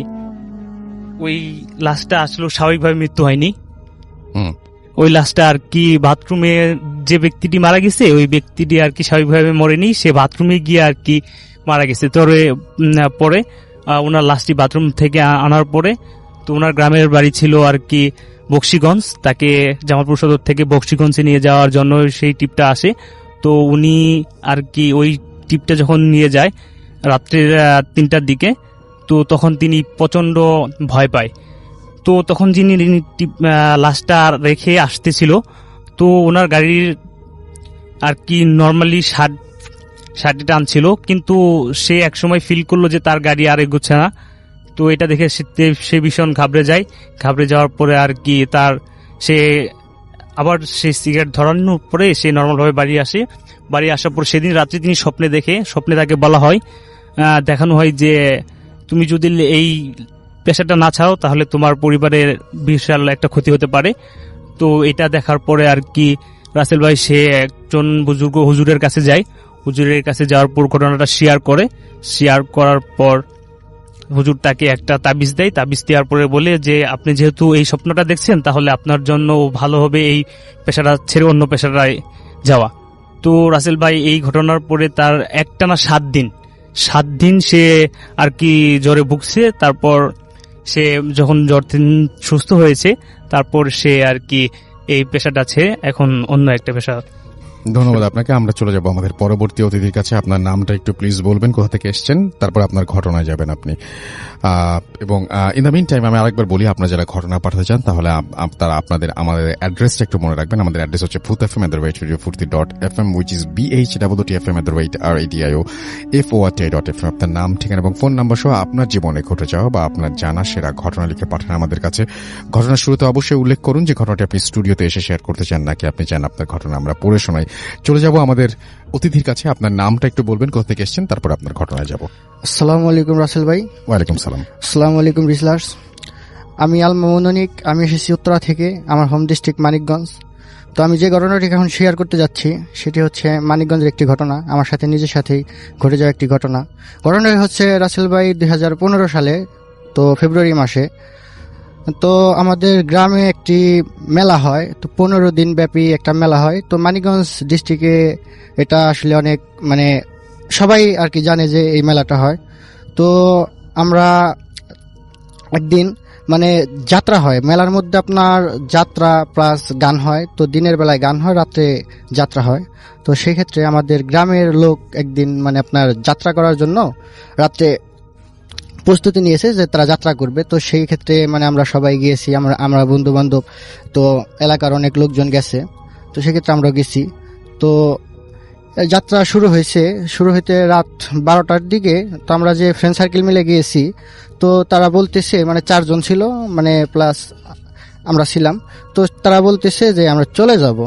ওই লাশটা আসলে স্বাভাবিকভাবে মৃত্যু হয়নি। ওই লাশটা আর কি বাথরুমে যে ব্যক্তিটি মারা গেছে ওই ব্যক্তিটি আর কি স্বাভাবিকভাবে মরেনি, সে বাথরুমে গিয়ে আর কি মারা গেছে। পরে ওনার লাশটি বাথরুম থেকে আনার পরে তো ওনার গ্রামের বাড়ি ছিল আর কি বক্সিগঞ্জ, তাকে জামালপুর সদর থেকে বক্সিগঞ্জে নিয়ে যাওয়ার জন্য সেই টিপটা আসে। তো উনি আর কি ওই টিপটা যখন নিয়ে যায় রাত্রির 3টার দিকে, তো তখন তিনি প্রচন্ড ভয় পায়। তো তখন যিনি লাশটা রেখে আসতেছিল তো ওনার গাড়ির আর কি নর্মালি ষাটটি টানছিল, কিন্তু সে একসময় ফিল করলো যে তার গাড়ি আর এগোচ্ছে না। তো এটা দেখে সে ভীষণ ঘাবড়ে যায়। ঘাবড়ে যাওয়ার পরে আর কি সে আবার সেই সিগারেট ধরানোর পরে সে নর্মালভাবে বাড়ি আসে। বাড়ি আসার পর সেদিন রাত্রে তিনি স্বপ্নে তাকে বলা হয়, দেখানো হয় যে তুমি যদি এই পেশাটা না ছাড়ো তাহলে তোমার পরিবারের বিশাল একটা ক্ষতি হতে পারে। তো এটা দেখার পরে আর কি রাসেল ভাই সে একজন বুজুর্গ হুজুরের কাছে যায়। হুজুরের কাছে যাওয়ার পর ঘটনাটা শেয়ার করার পর হুজুর তাকে একটা তাবিজ দেয়। তাবিজ দেওয়ার পরে বলে যে আপনি যেহেতু এই স্বপ্নটা দেখছেন তাহলে আপনার জন্য ভালো হবে এই পেশাটা ছেড়ে অন্য পেশাটায় যাওয়া। তো রাসেল ভাই এই ঘটনার পরে তার একটানা 7 দিন সে আর কি জ্বরে ভুগছে। তারপর সে যখন জ্বর সুস্থ হয়েছে তারপর সে আর কি এই পেশাটা ছেড়ে এখন অন্য একটা পেশা। ধন্যবাদ আপনাকে। আমরা চলে যাব আমাদের পরবর্তী অতিথির কাছে। আপনার নামটা একটু প্লিজ বলবেন, কোথা থেকে এসেছেন, তারপর আপনার ঘটনায় যাবেন আপনি। এবং ইন দ্য মিন টাইম আমি আরেকবার বলি, আপনারা যারা ঘটনা পাঠাতে চান তাহলে তারা আমাদের অ্যাড্রেসটা একটু মনে রাখবেন। আমাদের অ্যাড্রেস হচ্ছে FURTFM which is BHTFM@radio.FM। আপনার নাম, ঠিকানা এবং ফোন নাম্বার সহ আপনার জীবনে ঘটে যাওয়া বা আপনার জানা সেরা ঘটনা লিখে পাঠান আমাদের কাছে। ঘটনার শুরুতে অবশ্যই উল্লেখ করুন যে ঘটনাটি আপনি স্টুডিওতে এসে শেয়ার করতে চান নাকি আপনি চান আপনার ঘটনা আমরা পড়ে শোনাই। চলে যাব আমাদের অতিথির কাছে। আপনার নামটা একটু বলবেন, কোথা থেকে এসেছেন, তারপর আপনার ঘটনায় যাব। আসসালামু আলাইকুম রাসেল ভাই। ওয়ালাইকুম সালাম। আসসালামু আলাইকুম রিসলার্স। আমি আল মামুনিক, আমি এসেছি উত্তরা থেকে, আমার হোম ডিস্ট্রিক্ট মানিকগঞ্জ। তো আমি যে ঘটনাটি এখন শেয়ার করতে যাচ্ছি সেটি হচ্ছে মানিকগঞ্জের একটি ঘটনা, আমার সাথে নিজের সাথেই ঘটে যাওয়া একটি ঘটনা। ঘটনাটি হচ্ছে রাসেল ভাই 2015 সালে তো ফেব্রুয়ারি মাসে তো আমাদের গ্রামে একটি মেলা হয়। তো 15 দিন ব্যাপী একটা মেলা হয়। তো মানিকগঞ্জ ডিস্ট্রিক্টে এটা আসলে অনেক সবাই আর কি জানে যে এই মেলাটা হয়। তো আমরা একদিন যাত্রা হয় মেলার মধ্যে, আপনার যাত্রা প্লাস গান হয়। তো দিনের বেলায় গান হয়, রাত্রে যাত্রা হয়। তো সেই ক্ষেত্রে আমাদের গ্রামের লোক একদিন আপনার যাত্রা করার জন্য রাত্রে প্রস্তুতি নিয়েছে যে তারা যাত্রা করবে। তো সেই ক্ষেত্রে আমরা সবাই গিয়েছি, আমরা বন্ধু বান্ধব, তো এলাকার অনেক লোকজন গেছে। তো সেক্ষেত্রে আমরা গেছি। তো যাত্রা শুরু হইতে রাত 12টার দিকে। তো আমরা যে ফ্রেন্ড সার্কেল মিলে গিয়েছি, তো তারা বলতেছে 4 জন ছিল প্লাস আমরা ছিলাম। তো তারা বলতেছে যে আমরা চলে যাব,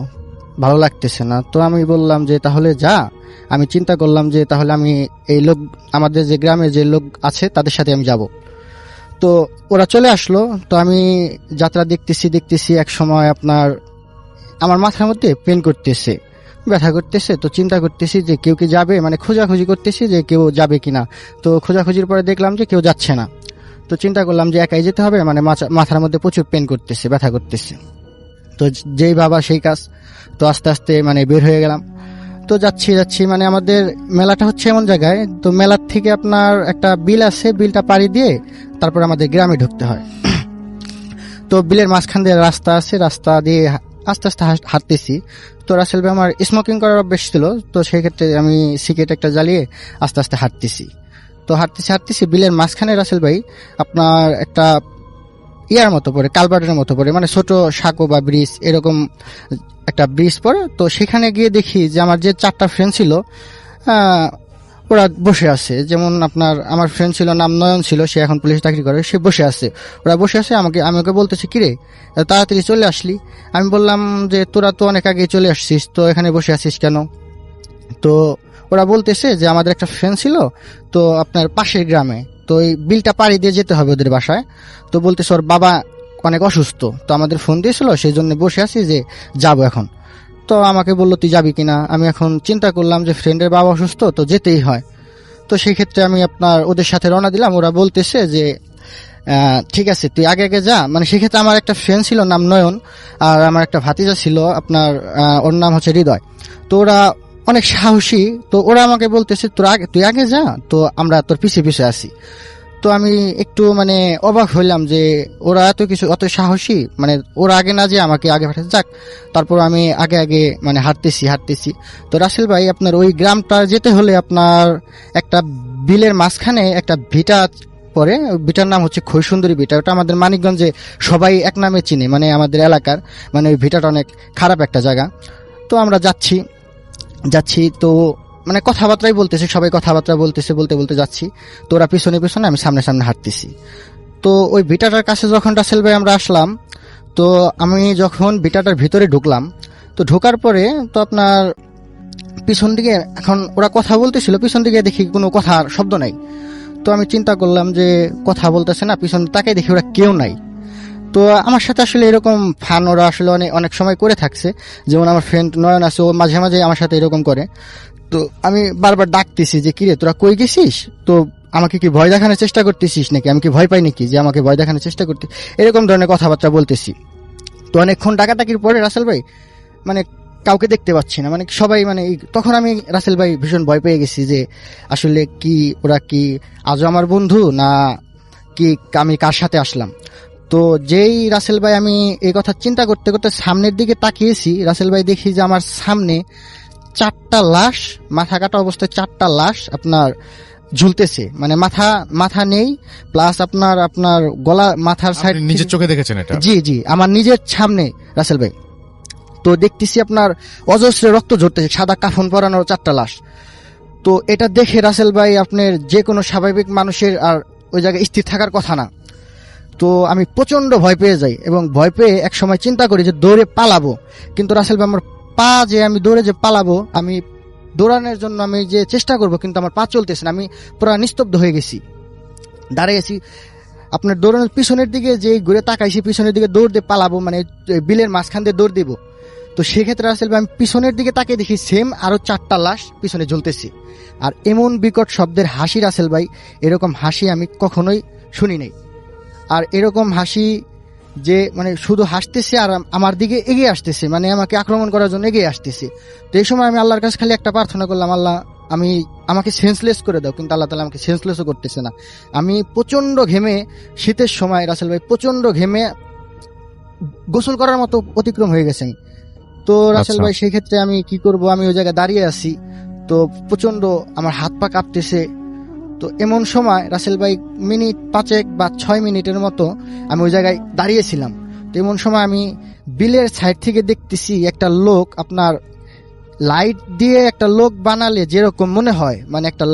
ভালো লাগতেছে না। তো আমি বললাম যে তাহলে যা। আমি চিন্তা করলাম যে তাহলে আমি এই লোক, আমাদের যে গ্রামের যে লোক আছে তাদের সাথে আমি যাব। তো ওরা চলে আসলো। তো আমি যাত্রা দেখতেছি। এক সময় আপনার আমার মাথার মধ্যে পেন করতেছে, ব্যথা করতেছে। তো চিন্তা করতেছি যে কেউ কি যাবে, মানে খোঁজাখুঁজি করতেছি যে কেউ যাবে কিনা। তো খোঁজাখুঁজির পরে দেখলাম যে কেউ যাচ্ছে না। তো চিন্তা করলাম যে একাই যেতে হবে, মানে মাথার মধ্যে প্রচুর পেন করতেছে, ব্যথা করতেছে। তো যেই বাবা সেই কাজ। তো আস্তে আস্তে মানে বের হয়ে গেলাম। তো যাচ্ছি মানে আমাদের মেলাটা হচ্ছে এমন জায়গায়, তো মেলার থেকে আপনার একটা বিল আছে, বিলটা পাড়ি দিয়ে তারপর আমাদের গ্রামে ঢুকতে হয়। তো বিলের মাঝখান দিয়ে রাস্তা আছে, রাস্তা দিয়ে আস্তে আস্তে হাঁটতেছি। তো রাসেল ভাই আমার স্মোকিং করার অভ্যেস ছিল, তো সেই ক্ষেত্রে আমি সিগারেট একটা জ্বালিয়ে আস্তে আস্তে হাঁটতেছি। তো হাঁটতেছি বিলের মাঝখানে রাসেল ভাই আপনার একটা ইয়ার মতো পড়ে, কালভার্টের মতো পড়ে, মানে ছোট সাঁকো বা ব্রিজ, এরকম একটা ব্রিজ পড়ে। তো সেখানে গিয়ে দেখি যে আমার যে 4টা ফ্রেন্ড ছিল ওরা বসে আছে। যেমন আমার ফ্রেন্ড ছিল, নাম নয়ন ছিল, সে এখন পুলিশে চাকরি করে, সে বসে আছে। ওরা বসে আছে, আমি ওকে বলতেছি কিরে এত তাড়াতাড়ি চলে আসলি। আমি বললাম যে তোরা তো অনেক আগে চলে আসছিস, তো এখানে বসে আছিস কেন? তো ওরা বলতেছে যে আমাদের একটা ফ্রেন্ড ছিল তো আপনার পাশের গ্রামে, তো এই বিলটা পাড়ি দিয়ে যেতে হবে ওদের বাসায়। তো বলতেছে ওর বাবা অনেক অসুস্থ, তো আমাদের ফোন দিয়েছিল, সেই জন্য বসে আছি যে যাবো এখন। তো আমাকে বললো তুই যাবি কিনা। আমি এখন চিন্তা করলাম যে ফ্রেন্ডের বাবা অসুস্থ, তো যেতেই হয়। তো সেই ক্ষেত্রে আমি ওদের সাথে রওনা দিলাম। ওরা বলতেছে যে ঠিক আছে তুই আগে আগে যা। মানে সেক্ষেত্রে আমার একটা ফ্রেন্ড ছিল নাম নয়ন, আর আমার একটা ভাতিজা ছিল ওর নাম হচ্ছে হৃদয়। তো ওরা অনেক সাহসী, তো ওরা আমাকে বলতেছে তুই আগে যা, তো আমরা তোর পিছিয়ে পিছিয়ে আসি। তো আমি একটু মানে অবাক হইলাম যে ওরা অত সাহসী, মানে ওরা আগে না যে আমাকে আগে পাঠাতে যাক। তারপর আমি আগে আগে মানে হাঁটতেছি। তো রাসেল ভাই আপনার ওই গ্রামটা যেতে হলে আপনার একটা বিলের মাঝখানে একটা ভিটা পরে, ভিটার নাম হচ্ছে খৈসুন্দরী ভিটা। ওটা আমাদের মানিকগঞ্জে সবাই এক নামে চিনে, মানে আমাদের এলাকার, মানে ওই ভিটাটা অনেক খারাপ একটা জায়গা। তো আমরা যাচ্ছি তো মানে কথাবার্তাই বলতেছে, সবাই কথাবার্তা বলতেছে, বলতে বলতে যাচ্ছি। তো ওরা পিছনে পিছনে, আমি সামনে সামনে হাঁটতেছি। তো ওই ভিটাটার কাছে যখন রাসেল ভাই আমরা আসলাম, তো আমি যখন ভিটাটার ভিতরে ঢুকলাম, তো ঢোকার পরে তো আপনার পিছন দিকে, এখন ওরা কথা বলতেছিল, পিছন দিকে দেখি কোনো কথার শব্দ নাই। তো আমি চিন্তা করলাম যে কথা বলতেছে না, পিছন তাকে দেখি ওরা কেউ নাই। তো আমার সাথে আসলে এরকম ফান ওরা আসলে অনেক সময় করে থাকছে। যেমন আমার ফ্রেন্ড নয়ন আছে, ও মাঝে মাঝে আমার সাথে এরকম করে। তো আমি বারবার ডাকতেছি যে কিরে তোরা কই গেছিস, তো আমাকে কি ভয় দেখানোর চেষ্টা করতেছিস নাকি, আমি কি ভয় পাই নাকি যে আমাকে ভয় দেখানোর চেষ্টা করতে, এরকম ধরনের কথাবার্তা বলতেছি। তো অনেকক্ষণ ডাকাডাকির পরে রাসেল ভাই মানে কাউকে দেখতে পাচ্ছি না, মানে সবাই মানে তখন আমি রাসেল ভাই ভীষণ ভয় পেয়ে গেছি যে আসলে কি ওরা কি আজও আমার বন্ধু না কি, আমি কার সাথে আসলাম। তো যেই রাসেল ভাই আমি এই কথা চিন্তা করতে করতে সামনের দিকে তাকিয়েছি, রাসেল ভাই দেখি যে আমার সামনে 4টা লাশ, মাথা কাটা অবস্থায় 4টা লাশ আপনার ঝুলতেছে, মানে মাথা নেই, প্লাস আপনার গলা, মাথার সাইড। নিজের চোখে দেখেছেন এটা? জি আমার নিজের সামনে রাসেল ভাই। তো দেখতেছি আপনার অজস্র রক্ত ঝরতেছে, সাদা কাফন পরানো 4টা লাশ। তো এটা দেখে রাসেল ভাই আপনার যে কোনো স্বাভাবিক মানুষের আর ওই জায়গায় স্থির থাকার কথা না। তো আমি প্রচন্ড ভয় পেয়ে যাই, এবং ভয় পেয়ে এক সময় চিন্তা করি যে দৌড়ে পালাবো। কিন্তু রাসেল ভাই আমার পা যে আমি দৌড়ে যে পালাবো, আমি দৌড়ানোর জন্য আমি যে চেষ্টা করব, কিন্তু আমার পা চলতেছে না, আমি পুরো নিস্তব্ধ হয়ে গেছি, দাঁড়িয়েছি। আপনার দৌড়ানোর পিছনের দিকে যে ঘুরে তাকাইছি, পিছনের দিকে দৌড় দিয়ে পালাবো, মানে বিলের মাঝখান দিয়ে দৌড় দিব। তো সেক্ষেত্রে রাসেল ভাই আমি পিছনের দিকে তাকিয়ে দেখি সেম আরো 4টা লাশ পিছনে ঝুলতেছে। আর এমন বিকট শব্দের হাসি রাসেল ভাই, এরকম হাসি আমি কখনোই শুনি নাই। আর এরকম হাসি যে মানে শুধু হাসতেছে আর আমার দিকে এগিয়ে আসতেছে, মানে আমাকে আক্রমণ করার জন্য এগিয়ে আসতেছে। তো এই সময় আমি আল্লাহর কাছে খালি একটা প্রার্থনা করলাম, আল্লাহ আমাকে সেন্সলেস করে দাও। কিন্তু আল্লাহ তাআলা আমাকে সেন্সলেসও করতেছে না। আমি প্রচন্ড ঘেমে, শীতের সময় রাসেল ভাই প্রচন্ড ঘেমে গোসল করার মতো অতিক্রম হয়ে গেছে। তো রাসেল ভাই সেই ক্ষেত্রে আমি কি করব, আমি ওই জায়গায় দাঁড়িয়ে আছি, তো প্রচন্ড আমার হাত পা কাঁপতেছে। তো এমন সময় রাসেল ভাই মিনিট 5 বা 6 মিনিটের মতো আমি ওই জায়গায় দাঁড়িয়েছিলাম। তো এমন সময় আমি বিলের সাইড থেকে দেখতেছি একটা লোক, আপনার লাইট দিয়ে একটা লোক বানালে যেরকম মনে হয়, মানে একটা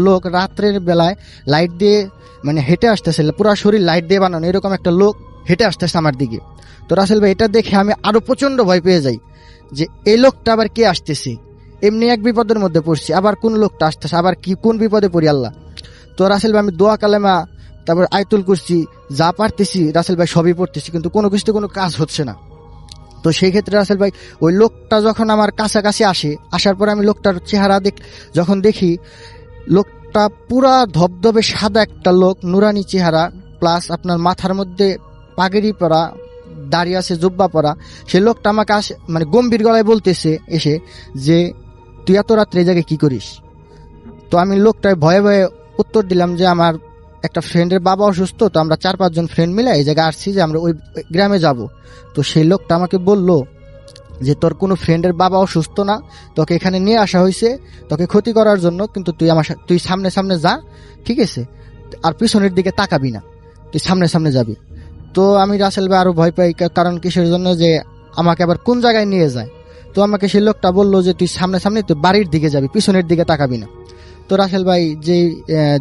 লোক রাত্রের বেলায় লাইট দিয়ে মানে হেঁটে আসতেছে, পুরো শরীর লাইট দিয়ে বানানো, এরকম একটা লোক হেঁটে আসতেছে আমার দিকে। তো রাসেল ভাই এটা দেখে আমি আরো প্রচন্ড ভয় পেয়ে যাই যে এই লোকটা আবার কে আসতেছে, এমনি এক বিপদের মধ্যে পড়ছি, আবার কোন লোকটা আসতেছে, আবার কি কোন বিপদে পড়ি আল্লাহ। তো রাসেল ভাই আমি দোয়া কালেমা, তারপর আয়াতুল কুরসি যা পারতেছি রাসেল ভাই সবই পড়তেছি, কিন্তু কোনো কিছুতে কোনো কাজ হচ্ছে না। তো সেই ক্ষেত্রে রাসেল ভাই ওই লোকটা যখন আমার কাছাকাছি আসে, আসার পরে আমি লোকটার চেহারা যখন দেখি, লোকটা পুরা ধবধবে সাদা একটা লোক, নুরানি চেহারা, প্লাস আপনার মাথার মধ্যে পাগড়ি পরা, দাঁড়িয়ে আছে জুব্বা পরা। সেই লোকটা আমাকে মানে গম্ভীর গলায় বলতেছে এসে যে তুই এত রাত্রে এই জায়গায় কি করিস? তো আমি লোকটায় ভয়ে ভয়ে উত্তর দিলাম যে আমার একটা ফ্রেন্ডের বাবা অসুস্থ, তো আমরা 4-5 জন ফ্রেন্ড মিলে এই জায়গায় আসছি যে আমরা ওই গ্রামে যাব। তো সেই লোকটা আমাকে বলল যে তোর কোনো ফ্রেন্ডের বাবা অসুস্থ না, তোকে এখানে নিয়ে আসা হয়েছে তোকে ক্ষতি করার জন্য, কিন্তু তুই সামনে সামনে যা, ঠিক আছে, আর পিছনের দিকে তাকাবি না, তুই সামনে সামনে যাবি। তো আমি রাসেল ভাই আরো ভয় পাই, কারণ কিসের জন্য যে আমাকে আবার কোন জায়গায় নিয়ে যায়। তো আমাকে সেই লোকটা বললো যে তুই সামনে সামনে, তুই বাড়ির দিকে যাবি, পিছনের দিকে তাকাবি না। তো রাসেল ভাই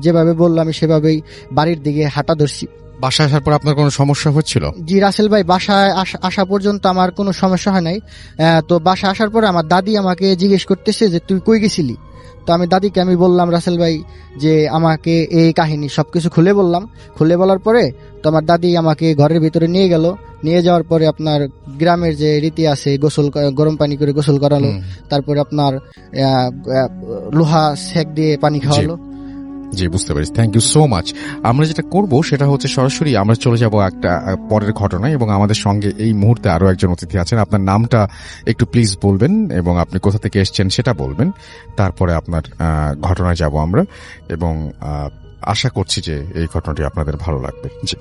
যেভাবে বললো আমি সেভাবেই বাড়ির দিকে হাঁটা ধরছি। বাসায় আসার পর আপনার কোনো সমস্যা হচ্ছিল? জি রাসেল ভাই, বাসায় আসা পর্যন্ত আমার কোনো সমস্যা হয় নাই। তো বাসায় আসার পরে আমার দাদি আমাকে জিজ্ঞেস করতেছে যে তুই কই গেছিলি। তো আমি দাদিকে আমি বললাম রাসেল ভাই যে আমাকে এই কাহিনী সবকিছু খুলে বললাম। খুলে বলার পরে তো আমার দাদি আমাকে ঘরের ভিতরে নিয়ে গেল। নিয়ে যাওয়ার পরে আপনার গ্রামের যে রীতি আছে, গরম পানি করে গোসল করালো, তারপরে আপনার লোহা সেক দিয়ে পানি খাওয়ালো। জি, বুঝতে পেরেছি। Thank you so much. আমরা যেটা করব সেটা হচ্ছে সরাসরি আমরা চলে যাব একটা পরের ঘটনায়, এবং আমাদের সঙ্গে এই মুহূর্তে আরো একজন অতিথি আছেন। আপনার নামটা একটু প্লিজ বলবেন এবং আপনি কোথা থেকে এসেছেন সেটা বলবেন, তারপরে আপনার ঘটনায় যাব আমরা, এবং আশা করছি যে এই ঘটনাটি আপনাদের ভালো লাগবে। জি,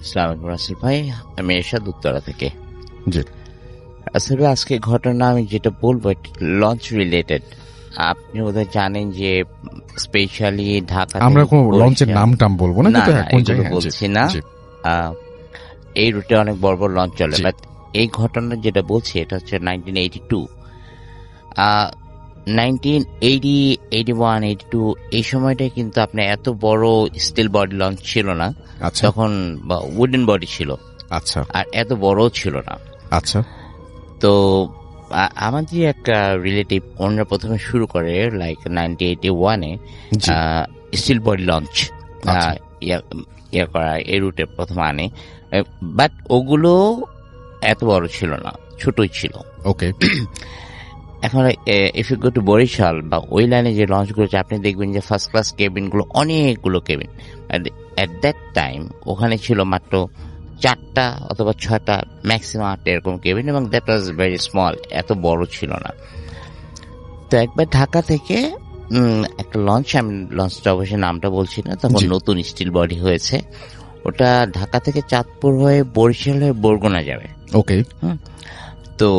আসসালামু আলাইকুম রাসেল ভাই, আমি এরশাদ উত্তরা থেকে। জি রাসেল ভাই, আজকে ঘটনা আমি যেটা বলবো লঞ্চ রিলেটেড। আপনি ওদের জানেন যে স্পেশালি ঢাকা, আমরা কোন লঞ্চের নাম টাম বলবো না, কিন্তু কোন জায়গায় বলছি না, এই রুটে অনেক বড় বড় লঞ্চ চলে। বাট এই ঘটনা যেটা বলছি এটা হচ্ছে 1982, 1980, 1981, 1982 এই সময়টায় কিন্তু আপনার এত বড় স্টিল বডি লঞ্চ ছিল না। তখন উডেন বডি ছিল। আচ্ছা। আর এত বড় ছিল না। আচ্ছা। তো আমাদের একটা রিলেটিভ ওনারা প্রথমে শুরু করে লাইক 1981-এ স্টিল বডি লঞ্চ ইয়ে করা, এই রুটে প্রথম আনে। বাট ওগুলো এত বড় ছিল না, ছোটই ছিল। ওকে। এখন if you go to Barishal বা ওই লাইনে যে লঞ্চগুলো আছে, আপনি দেখবেন যে ফার্স্ট ক্লাস কেবিনগুলো অনেকগুলো কেবিন। অ্যাট দ্যাট টাইম ওখানে ছিল মাত্র 4টা অথবা 6টা, ম্যাক্সিমাম 8টা এরকম কেবিন, এবং দ্যাট ওয়াজ ভেরি স্মল, এত বড় ছিল না। তো একবার ঢাকা থেকে একটা লঞ্চ, আমি লঞ্চটা অবশ্যই নামটা বলছি না, তখন নতুন স্টিল বডি হয়েছে, ওটা ঢাকা থেকে চাঁদপুর হয়ে বরিশাল হয়ে বরগুনা যাবে। ওকে। তো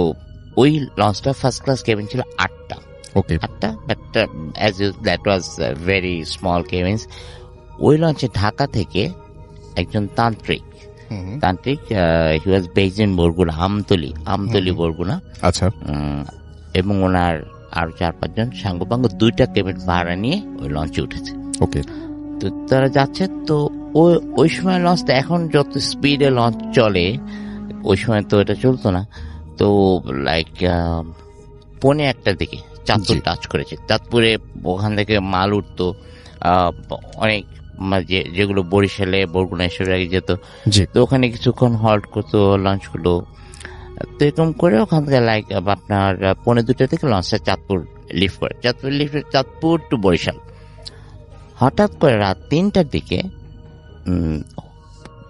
ওই লঞ্চটা ফার্স্ট ক্লাস কেবিন ছিল 8টা। ওকে। 8টা, but as that was very small cabins. ওই লঞ্চে ঢাকা থেকে একজন তান্ত্রিক, he was based in Barguna, Amtali Barguna. আচ্ছা। এবং ওনার আরো 4-5 জন সাঙ্গপাঙ্গ 2টা কেবিন ভাড়া নিয়ে ওই লঞ্চে উঠেছে। ওকে। তো তারা যাচ্ছে। তো ওই সময় লঞ্চটা, এখন যত স্পিডে লঞ্চ চলে, ওই সময় তো এটা চলতো না। তো লাইক 1:45 দিকে চাঁদপুর টাচ করেছে। চাঁদপুরে ওখান থেকে মাল উঠতো অনেক, যেগুলো বরিশালে বরগুনা এসব আগে যেত। তো ওখানে কিছুক্ষণ হল্ট করতো লঞ্চগুলো। তো এরকম করে ওখান থেকে লাইক আপনার 1:45 থেকে লঞ্চটা চাঁদপুর লিফট করে, চাঁদপুর টু বরিশাল। হঠাৎ করে রাত 3টার দিকে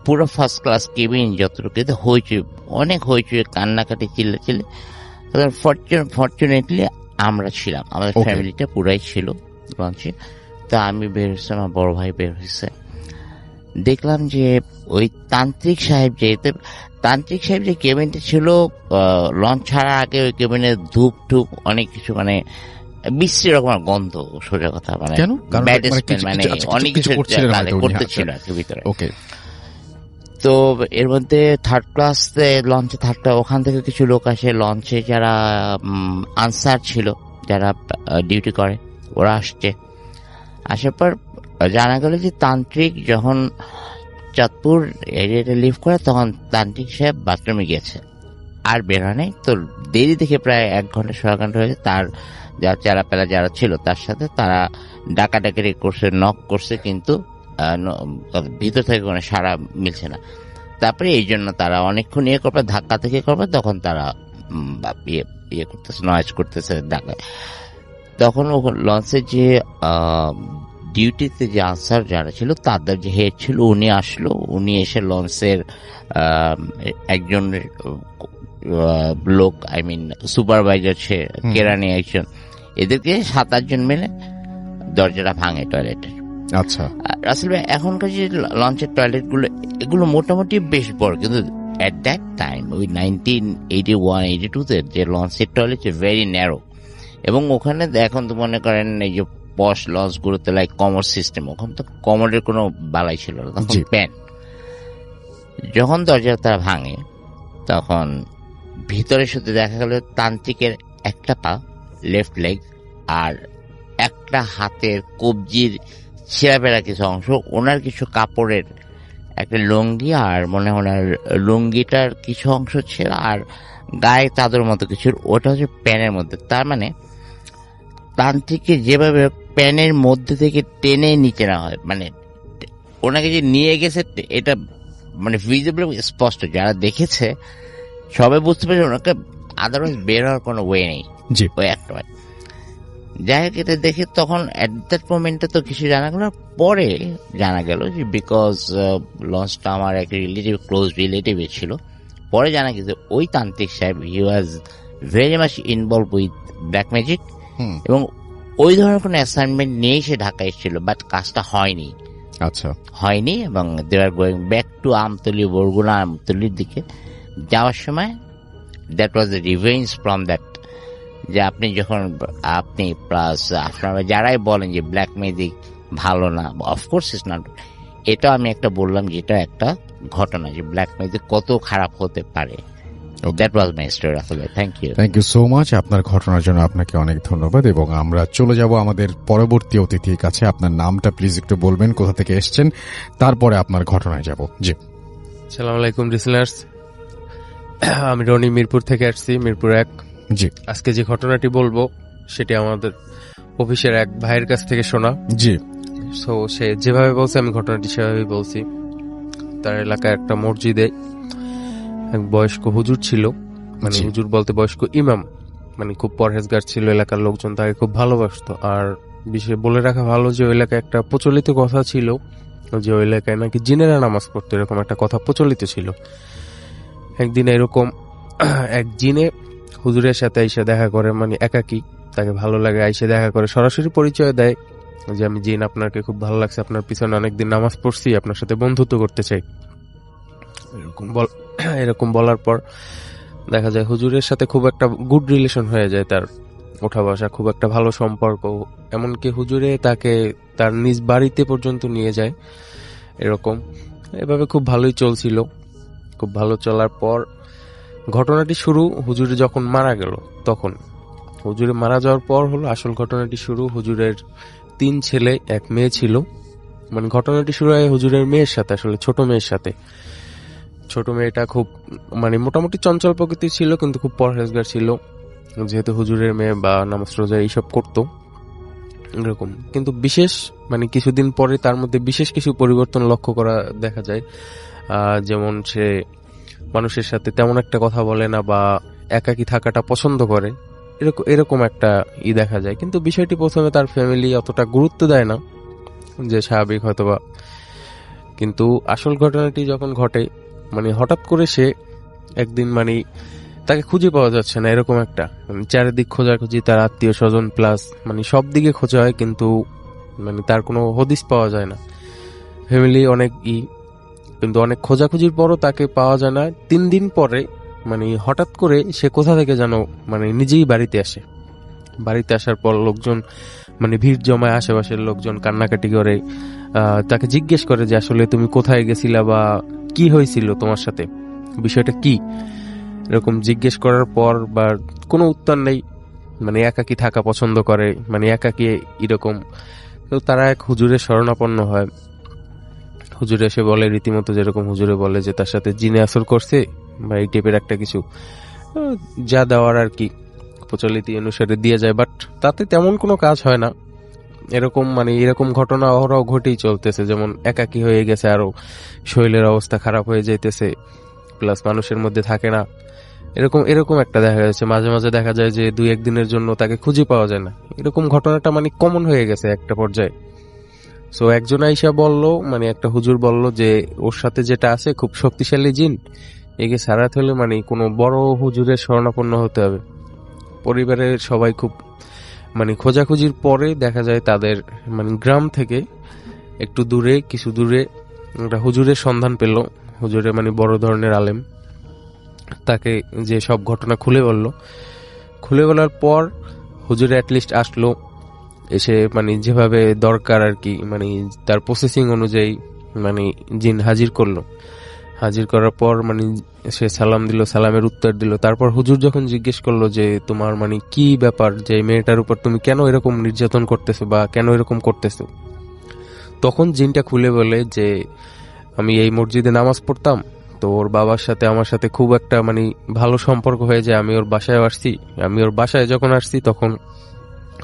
পুরো ফার্স্ট ক্লাস কেবিন যতটুকু হইচই, অনেক হইচই, কান্নাকাটি, চিল্লে। ফরচুনেটলি আমরা ছিলাম, আমাদের ফ্যামিলিটা পুরাই ছিল লঞ্চে। তা আমি বের হয়েছে, আমার বড় ভাই বের হয়েছে, দেখলাম যে ওই তান্ত্রিক সাহেব যে কেবিনটা ছিল লঞ্চ ছাড়া আগে, ওই কেবিনে ধূপ টুপ অনেক কিছু, মানে বিশ্রী রকমের গন্ধ, সোজা কথা, মানে অনেক কিছু করতেছিল ভিতরে। তো এর মধ্যে থার্ড ক্লাস লঞ্চে থাকতো, ওখান থেকে কিছু লোক আসে লঞ্চে, যারা আনসার ছিল, যারা ডিউটি করে, ওরা আসছে। আসার পর জানা গেল যে তান্ত্রিক যখন চাঁদপুর এরিয়াটা লিভ করে, তখন তান্ত্রিক সাহেব বাথরুমে গিয়েছে, আর বের হয় নাই। তো দেরি দেখে প্রায় 1 ঘন্টা 1.5 ঘন্টা হয়েছে। তার যারা চেলাপেলা যারা ছিল তার সাথে তারা ডাকাডাকি করছে, নক করছে, কিন্তু ভিতর থেকে কোনো সাড়া মিলছে না। তারপরে এই জন্য তারা অনেকক্ষণ ইয়ে করবে, ধাক্কা থেকে করবে, তখন তারা ইয়ে করতেছে, নয়েজ করতেছে ঢাকায়। তখন লঞ্চের যে ডিউটিতে যে আনসার যারা ছিল, তাদের যে হেড ছিল, উনি আসলো। উনি এসে লঞ্চের একজন লোক, আই মিন সুপারভাইজার, সে কেরানি একজন, এদেরকে 7-8 জন মিলে দরজাটা ভাঙে টয়লেটের। আচ্ছা রাসেল ভাই, এখনকার যে লঞ্চের টয়লেট গুলো, এগুলো মোটামুটি বেশ বড়, কিন্তু এট দ্যাট টাইম ওই 1981-82-তে যে লঞ্চের টয়লেট ভেরি ন্যারো। এবং ওখানে এখন তো মনে করেন এই যে পশ লঞ্চ গুলোতে লাইক কমোড সিস্টেম, ওখানে তো কমোডের কোনো বালাই ছিল না, তখন প্যান। যখন দরজা তারা ভাঙে, তখন ভিতরে শুধু দেখা গেল তান্ত্রিকের একটা পা, লেফট লেগ, আর একটা হাতের কবজির ছেঁড়াপেড়া কিছু অংশ, ওনার কিছু কাপড়ের একটা লুঙ্গি, আর মনে হয় লুঙ্গিটার কিছু অংশ ছেঁড়া, আর গায়ে চাদর মতো কিছু, ওটা হচ্ছে প্যানের মধ্যে। তার মানে তান্ত্রিককে যেভাবে প্যানের মধ্যে থেকে টেনে নিচে না হয়, মানে ওনাকে যে নিয়ে গেছে, এটা মানে ভিজিবল, স্পষ্ট, যারা দেখেছে সবাই বুঝতে পারছে ওনাকে, আদারওয়াইজ বের হওয়ার কোনো ওয়ে নেই। ওই একটা যাই হোক, এটা দেখে তখন অ্যাট দ্যাট মোমেন্টে তো কিছু জানা গেল। পরে জানা গেল যে বিকজ লঞ্চটা আমার এক রিলেটিভ, ক্লোজ রিলেটিভ ছিল, পরে জানা গেছে ওই তান্ত্রিক সাহেব he was very much involve with black magic, এবং ওই ধরনের কোনো অ্যাসাইনমেন্ট নিয়েই সে ঢাকা এসেছিল, বাট কাজটা হয়নি। আচ্ছা, হয়নি, এবং they are going back to Amtali, Barguna আমতলির দিকে যাওয়ার সময় that was the revenge from that, যে আপনি যখন আপনি প্লাস আপনারা যারাই বলেন যে ব্ল্যাক ম্যাজিক ভালো না, অফকোর্স ইটস নট, এটা আমি একটা বললাম যেটা একটা ঘটনা, যে ব্ল্যাক ম্যাজিক কত খারাপ হতে পারে। That was my story. আসলে থ্যাংক ইউ সো মাচ। আপনার ঘটনার জন্য আপনাকে অনেক ধন্যবাদ, এবং আমরা চলে যাব আমাদের পরবর্তী অতিথির কাছে। আপনার নামটা প্লিজ একটু বলবেন, কোথা থেকে এসেছেন, তারপরে আপনার ঘটনায় যাব। জি, আসসালামু আলাইকুম লিসেনার্স, আমি রনি, মিরপুর থেকে আসছি, মিরপুর 1। জি, আজকে যে ঘটনাটি বলবো সেটি আমাদের অফিসের এক ভাইয়ের কাছ থেকে শোনা। জি, সো সে যেভাবে বলছে আমি ঘটনাটি সেভাবেই বলছি। তার এলাকায় একটা মসজিদে এক বয়স্ক হুজুর ছিল, মানে হুজুর বলতে বয়স্ক ইমাম, মানে খুব পরহেজগার ছিল, এলাকার লোকজন তাকে খুব ভালোবাসতো। আর বিশেষ বলে রাখা ভালো যে ওই এলাকায় একটা প্রচলিত কথা ছিল যে ওই এলাকায় নাকি জিনেরা নামাজ পড়তো, এরকম একটা কথা প্রচলিত ছিল। একদিন এরকম এক জিনে হুজুরের সাথে আইসা দেখা করে, মানে একাকি, তাকে ভালো লাগে, আইসা দেখা করে, সরাসরি পরিচয় দেয় যে আমি জিন, আপনাকে খুব ভালো লাগছে, আপনার পিছনে অনেকদিন নামাজ পড়ছি, আপনার সাথে বন্ধুত্ব করতে চাই। এরকম বলার পর দেখা যায় হুজুরের সাথে খুব একটা গুড রিলেশন হয়ে যায়, তার ওঠা বসা, খুব একটা ভালো সম্পর্ক, এমনকি হুজুরে তাকে তার নিজ বাড়িতে পর্যন্ত নিয়ে যায়। এরকম এভাবে খুব ভালোই চলছিল। খুব ভালো চলার পর ঘটনাটি শুরু হুজুরে যখন মারা গেল, তখন হুজুরে মারা যাওয়ার পর হলো আসল ঘটনাটি শুরু। হুজুরের 3 ছেলে 1 মেয়ে ছিল, মানে ঘটনাটি শুরু হয় হুজুরের মেয়ের সাথে, আসলে ছোট মেয়ের সাথে। ছোট মেয়েটা খুব মানে মোটামুটি চঞ্চল প্রকৃতির ছিল, কিন্তু খুব পরহেজগার ছিল, যেহেতু হুজুরের মেয়ে, বা নামাজ রোজা এইসব করতো এরকম। কিন্তু বিশেষ মানে কিছুদিন পরে তার মধ্যে বিশেষ কিছু পরিবর্তন লক্ষ্য করা দেখা যায়। যেমন সে মানুষের সাথে তেমন একটা কথা বলে না, বা একাকী থাকাটা পছন্দ করে, এরকম একটা দেখা যায়। কিন্তু বিষয়টি প্রথমে তার ফ্যামিলি অতটা গুরুত্ব দেয় না, যে স্বাভাবিক হয়তোবা। কিন্তু আসল ঘটনাটি যখন ঘটে, মানে হঠাৎ করে সে একদিন মানে তাকে খুঁজে পাওয়া যাচ্ছে না, এরকম একটা চারিদিক খোঁজাখুঁজি, তার আত্মীয় স্বজন প্লাস মানে সব দিকে খোঁজা হয়, কিন্তু মানে তার কোনো হদিস পাওয়া যায় না। ফ্যামিলি অনেক কিন্তু অনেক খোঁজাখুঁজির পরও তাকে পাওয়া যায় না। 3 দিন পরে মানে হঠাৎ করে সে কোথা থেকে যেন মানে নিজেই বাড়িতে আসে। বাড়িতে আসার পর লোকজন মানে ভিড় জমায়, আশেপাশের লোকজন কান্নাকাটি করে, তাকে জিজ্ঞেস করে যে আসলে তুমি কোথায় গেছিলা, বা কি হয়েছিল তোমার সাথে, বিষয়টা কি, এরকম জিজ্ঞেস করার পর বা কোনো উত্তর নেই। মানে একাকী থাকা পছন্দ করে, মানে একাকী এরকম। তো তারা এক হুজুরের শরণাপন্ন হয়। হুজুরে এসে বলে রীতিমতো, যেরকম হুজুরে বলে যে তার সাথে জিনে আসর করছে, বা এই টাইপের একটা কিছু, যা দেওয়ার আর কি প্রচলিত অনুসারে দিয়ে যায়। বাট তাতে তেমন কোনো কাজ হয় না। এরকম মানে এরকম ঘটনা অহরহ ঘটেই চলতেছে, যেমন একাকী হয়ে গেছে, আরো শরীরের অবস্থা খারাপ হয়ে যাইতেছে, প্লাস মানুষের মধ্যে থাকে না, এরকম এরকম একটা দেখা যাচ্ছে। মাঝে মাঝে দেখা যায় যে 2-1 দিনের জন্য তাকে খুঁজে পাওয়া যায় না, এরকম ঘটনাটা মানে কমন হয়ে গেছে একটা পর্যায়ে। সো একজন আইসা বলল, মানে একটা হুজুর বলল যে ওর সাথে যেটা আছে খুব শক্তিশালী জিন, একে সারাতে হলে মানে কোনো বড় হুজুরের শরণাপন্ন হতে হবে। পরিবারের সবাই খুব মানে খোঁজাখুঁজির পরে দেখা যায় তাদের মানে গ্রাম থেকে একটু দূরে, কিছু দূরে একটা হুজুরের সন্ধান পেল। হুজুরে মানে বড় ধরনের আলেম, তাকে যে সব ঘটনা খুলে বলার পর হুজুরে অ্যাটলিস্ট আসলো, এসে মানে যেভাবে দরকার আর কি, মানে তার প্রসেসিং অনুযায়ী মানে জিন হাজির করলো। হাজির করার পর মানে সে সালাম দিল, সালামের উত্তর দিল। তারপর হুজুর যখন জিজ্ঞেস করলো যে তোমার মানে কি ব্যাপার, যে মেয়েটার উপর তুমি কেন এরকম নির্যাতন করতেছো বা কেন এরকম করতেছো, তখন জিনটা খুলে বলে যে আমি এই মসজিদে নামাজ পড়তাম, তো ওর বাবার সাথে আমার সাথে খুব একটা মানে ভালো সম্পর্ক হয়ে যায়। আমি ওর বাসায় আসছি, আমি ওর বাসায় যখন আসছি তখন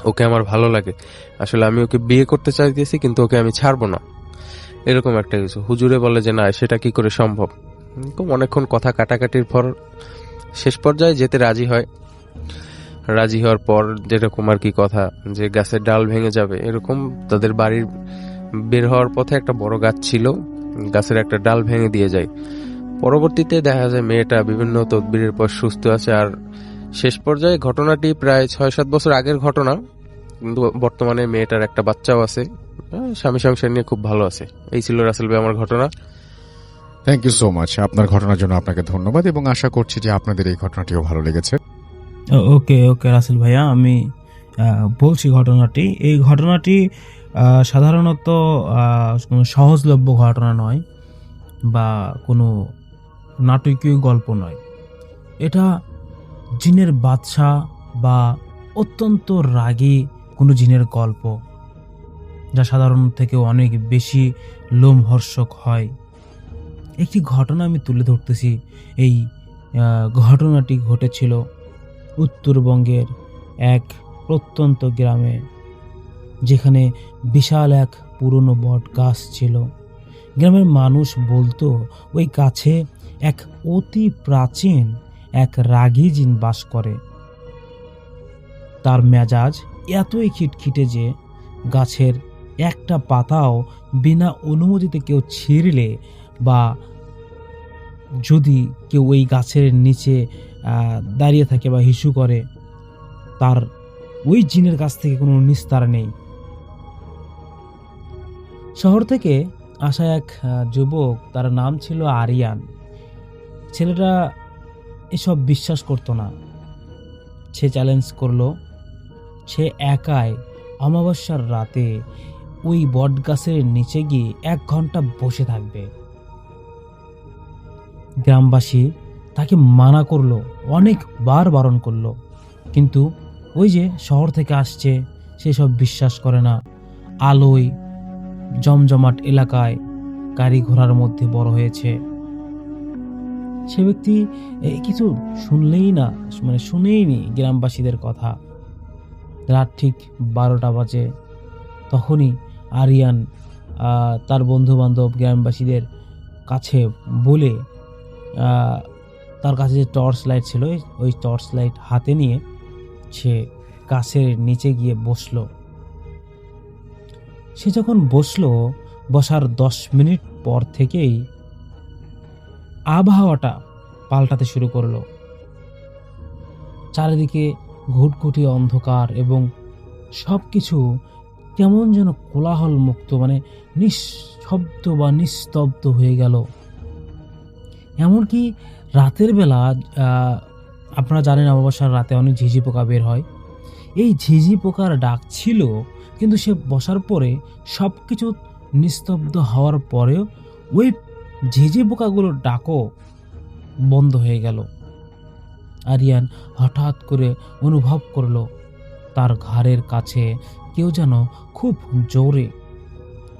ওকে আমার ভালো লাগে, আসলে আমি ওকে বিয়ে করতে চাইতেছি কিন্তু ওকে আমি ছাড়বো না, এরকম একটা কিছু। হুজুরে বলে যে না, সেটা কি করে সম্ভব। তো অনেকক্ষণ কথা কাটাকাটির পর শেষ পর্যায়ে যেতে রাজি হয়। রাজি হওয়ার পর যেরকম আর কি কথা, যে গাছের ডাল ভেঙে যাবে এরকম, তাদের বাড়ির বের হওয়ার পথে একটা বড় গাছ ছিল, গাছের একটা ডাল ভেঙে দিয়ে যায়। পরবর্তীতে দেখা যায় মেয়েটা বিভিন্ন তদবিরের পর সুস্থ আছে। আর শেষ পর্যায়ে ঘটনাটি প্রায় 6-7 বছর আগের ঘটনা, কিন্তু বর্তমানে মেয়েটার একটা বাচ্চাও আছে, স্বামী সংসার নিয়ে খুব ভালো আছে। এই ছিল রাসেল ভাই আমার ঘটনা। Thank you so much. আপনার ঘটনার জন্য আপনাকে ধন্যবাদ এবং আশা করছি যে আপনাদের এই ঘটনাটিও ভালো লেগেছে। ওকে রাসেল ভাইয়া, আমি বলছি ঘটনাটি। এই ঘটনাটি সাধারণত কোনো সহজলভ্য ঘটনা নয় বা কোনো নাটকীয় গল্প নয়। এটা জিনের বাদশা বা অত্যন্ত রাগী কোনো জিনের গল্প, যা সাধারণ থেকেও অনেক বেশি লোমহর্ষক হয়। একটি ঘটনা আমি তুলে ধরতেছি। এই ঘটনাটি ঘটেছিল উত্তরবঙ্গের এক প্রত্যন্ত গ্রামে, যেখানে বিশাল এক পুরনো বট গাছ ছিল। গ্রামের মানুষ বলতো ওই গাছে এক অতি প্রাচীন এক রাগী জিন বাস করে। তার মেজাজ এতই খিটখিটে যে গাছের একটা পাতাও বিনা অনুমতিতে কেউ ছিঁড়লে বা যদি কেউ ওই গাছের নিচে দাঁড়িয়ে থাকে বা হিসু করে, তার ওই জিনের কাছ থেকে কোনো নিস্তার নেই। শহর থেকে আসা এক যুবক, তার নাম ছিল আরিয়ান। ছেলেটা এসব বিশ্বাস করতো না। সে চ্যালেঞ্জ করলো, সে একাই অমাবস্যার রাতে ওই বট গাছের নিচে গিয়ে 1 ঘন্টা বসে থাকবে। গ্রামবাসী তাকে মানা করলো, অনেকবার বারণ করলো, কিন্তু ওই যে শহর থেকে আসছে, সেসব বিশ্বাস করে না। আলোয় জমজমাট এলাকায় গাড়ি ঘোড়ার মধ্যে বড় হয়েছে। সে ব্যক্তি কিছু শুনলেই না, মানে শুনেইনি গ্রামবাসীদের কথা। রাত ঠিক 12টা বাজে। তখনই আরিয়ান তার বন্ধু বান্ধব গ্রামবাসীদের কাছে বলে, তার কাছে যে টর্চ লাইট ছিল, ওই টর্চ লাইট হাতে নিয়ে সে গাছের নিচে গিয়ে বসলো। সে যখন বসলো, বসার 10 মিনিট পর থেকেই আবহাওয়াটা পাল্টাতে শুরু করলো। চারিদিকে ঘুটঘুটি অন্ধকার এবং সবকিছু কেমন যেন কোলাহল মুক্ত, মানে নিঃশব্দ বা নিস্তব্ধ হয়ে গেল। এমনকি রাতের বেলা, আপনারা জানেন অমাবস্যার রাতে অনেক ঝিঝি পোকা বের হয়। এই ঝিঝি পোকার ডাক ছিল, কিন্তু সে বসার পরে সবকিছু নিস্তব্ধ হওয়ার পরেও ওই ঝিঝি পোকাগুলোর ডাকও বন্ধ হয়ে গেল। আরিয়ান হঠাৎ করে অনুভব করলো তার ঘাড়ের কাছে কেউ যেন খুব জোরে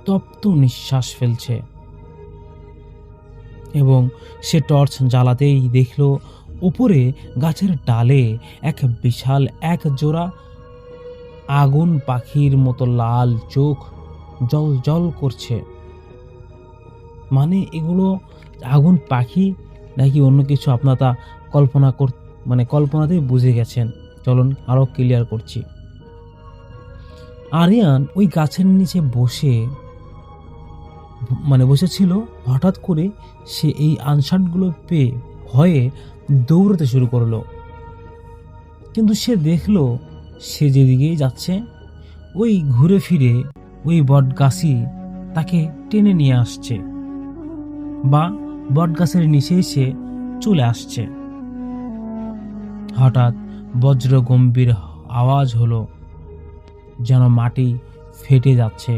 তপ্ত নিঃশ্বাস ফেলছে, এবং সে টর্চ জ্বালাতেই দেখলো উপরে গাছের ডালে এক বিশাল এক জোড়া আগুন পাখির মতো লাল চোখ জল জল করছে। মানে এগুলো আগুন পাখি নাকি অন্য কিছু আপনারা তা কল্পনাতেই বুঝে গেছেন। চলুন আরো ক্লিয়ার করছি। আরিয়ান ওই গাছের নিচে বসেছিল। হঠাৎ করে সে এই আনসারগুলো পেয়ে ভয়ে দৌড়াতে শুরু করলো। কিন্তু সে দেখলো সে যেদিকেই যাচ্ছে ওই ঘুরে ফিরে ওই বটগাছই তাকে টেনে নিয়ে আসছে, বা বটগাছের নিচে এসে চলে আসছে। হঠাৎ বজ্র গম্ভীর আওয়াজ হলো, যেন মাটি ফেটে যাচ্ছে।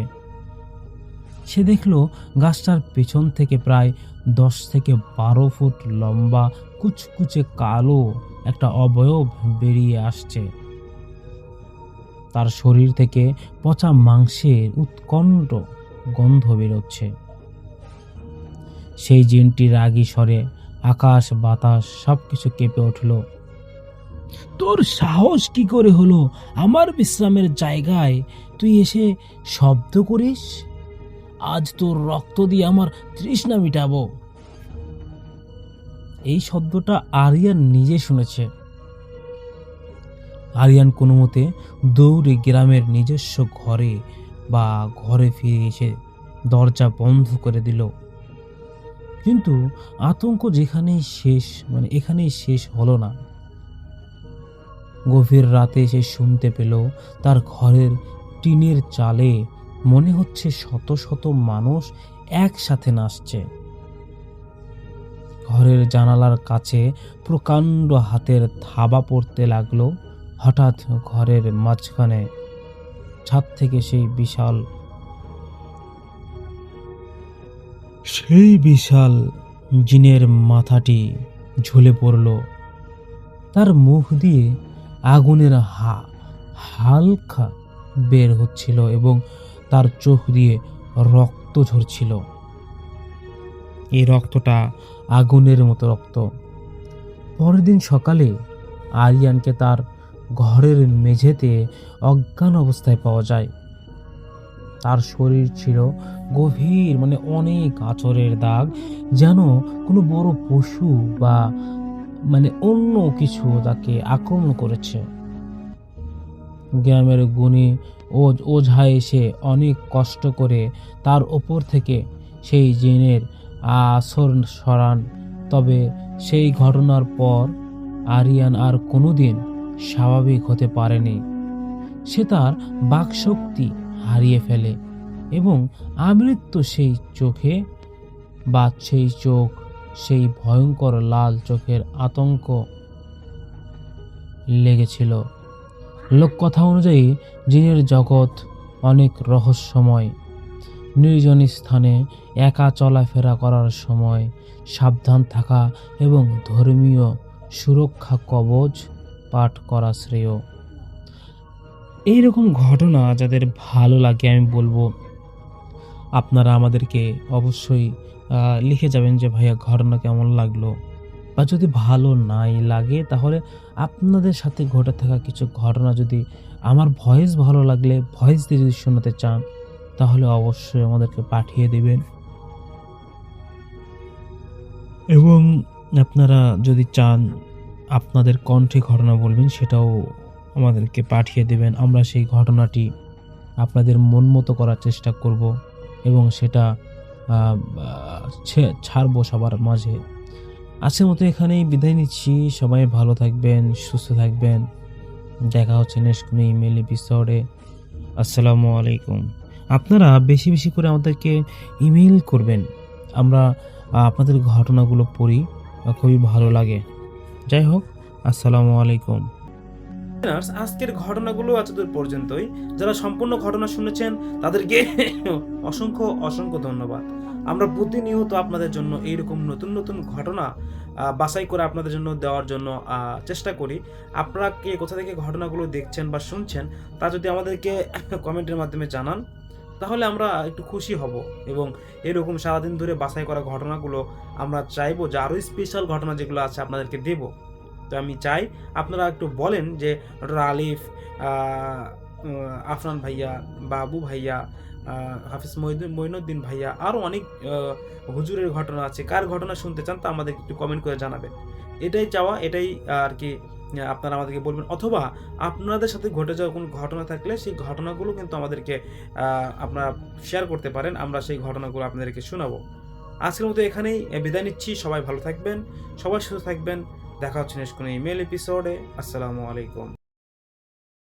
সে দেখলো গাছটার পেছন থেকে প্রায় 10 থেকে 12 ফুট লম্বা কুচকুচে কালো একটা অবয়ব বেরিয়ে আসছে। তার শরীর থেকে পচা মাংসের উৎকণ্ঠ গন্ধ বেরোচ্ছে। সেই জিনটি রাগী স্বরে আকাশ বাতাস সবকিছু কেঁপে উঠল। তোর সাহস কি করে হলো আমার বিশ্রামের জায়গায় তুই এসে শব্দ করিস? আজ তোর রক্ত দিয়ে আমার তৃষ্ণা মিটাবো। এই শব্দটা আরিয়ান নিজে শুনেছে। আরিয়ান কোনো মতে দৌড়ে গ্রামের নিজস্ব ঘরে ফিরে এসে দরজা বন্ধ করে দিল। কিন্তু আতঙ্ক এখানেই শেষ হলো না। গভীর রাতে সে শুনতে পেল তার ঘরের টিনের চালে মনে হচ্ছে শত শত মানুষ একসাথে নাচছে। ঘরের জানালার কাছে প্রকাণ্ড হাতের থাবা পড়তে লাগলো। হঠাৎ ঘরের মাঝখানে ছাদ থেকে সেই বিশাল জিনের মাথাটি ঝুলে পড়ল। তার মুখ দিয়ে আগুনের হালকা বের হচ্ছিল এবং তার চোখ দিয়ে রক্ত ঝরছিল। এই রক্তটা আগুনের মতো রক্ত। পরের দিন সকালে আরিয়ানকে তার ঘরের মেঝেতে অজ্ঞান অবস্থায় পাওয়া যায়। তার শরীর ছিল গভীর অনেক আঁচড়ের দাগ, যেন কোনো বড় পশু বা অন্য কিছু তাকে আক্রমণ করেছে। গ্রামের গুণী ওঝা এসে অনেক কষ্ট করে তার ওপর থেকে সেই জিনের আসর সরান। তবে সেই ঘটনার পর আরিয়ান আর কোনোদিন স্বাভাবিক হতে পারেনি। সে তার বাকশক্তি হারিয়ে ফেলে এবং আমৃত্যু সেই সেই ভয়ঙ্কর লাল চোখের আতঙ্ক লেগেছিল। লোককথা অনুযায়ী জিনের জগৎ অনেক রহস্যময়। নির্জন স্থানে একা চলাফেরা করার সময় সাবধান থাকা এবং ধর্মীয় সুরক্ষা কবচ পাঠ করা শ্রেয়। এইরকম ঘটনা যাদের ভালো লাগে আমি বলবো আপনারা আমাদেরকে অবশ্যই লিখে যাবেন যে ভাইয়া ঘটনা কেমন লাগলো, বা যদি ভালো নাই লাগে তাহলে আপনাদের সাথে ঘটে থাকা কিছু ঘটনা যদি আমার ভয়েস ভালো লাগলে ভয়েস দিয়ে যদি শোনাতে চান তাহলে অবশ্যই আমাদেরকে পাঠিয়ে দেবেন। এবং আপনারা যদি চান আপনাদের কণ্ঠে ঘটনা বলবেন সেটাও আমাদেরকে পাঠিয়ে দেবেন। আমরা সেই ঘটনাটি আপনাদের মন মতো করার চেষ্টা করব এবং সেটা ছাড়বো সবার মাঝে। আজকের মতো এখানেই বিদায় নিচ্ছি। সবাই ভালো থাকবেন, সুস্থ থাকবেন। দেখা হচ্ছে নেক্সট কোনো ইমেল এপিসোডে। আসসালামু আলাইকুম। আপনারা বেশি বেশি করে আমাদেরকে ইমেল করবেন, আমরা আপনাদের ঘটনাগুলো পড়ি, খুবই ভালো লাগে। যাই হোক, আসসালামু আলাইকুম। আজকের ঘটনাগুলো এতদূর পর্যন্তই। যারা সম্পূর্ণ ঘটনা শুনেছেন তাদেরকে অসংখ্য অসংখ্য ধন্যবাদ। আমরা প্রতিনিয়ত আপনাদের জন্য এইরকম নতুন নতুন ঘটনা বাছাই করে আপনাদের জন্য দেওয়ার জন্য চেষ্টা করি। আপনারা কে কোথা থেকে ঘটনাগুলো দেখছেন বা শুনছেন তা যদি আমাদেরকে কমেন্টের মাধ্যমে জানান তাহলে আমরা একটু খুশি হব, এবং এরকম সারাদিন ধরে বাছাই করা ঘটনাগুলো আমরা চাইবো যে আরও স্পেশাল ঘটনা যেগুলো আছে আপনাদেরকে দেব। তো আমি চাই আপনারা একটু বলেন যে ডক্টর আলিফ আফরান ভাইয়া, বাবু ভাইয়া, হাফিজ মঈনুদ্দিন ভাইয়া, আরও অনেক হুজুরের ঘটনা আছে। কার ঘটনা শুনতে চান তা আমাদের একটু কমেন্ট করে জানাবেন। এটাই চাওয়া, এটাই আর কি আপনারা আমাদেরকে বলবেন, অথবা আপনাদের সাথে ঘটে যাওয়া কোনো ঘটনা থাকলে সেই ঘটনাগুলো কিন্তু আমাদেরকে আপনারা শেয়ার করতে পারেন, আমরা সেই ঘটনাগুলো আপনাদেরকে শোনাবো। আজকের মতো এখানেই বিদায় নিচ্ছি। সবাই ভালো থাকবেন, সবাই সুস্থ থাকবেন। দেখা হচ্ছে নেক্সট কোনো ইমেল এপিসোডে। আসসালামু আলাইকুম।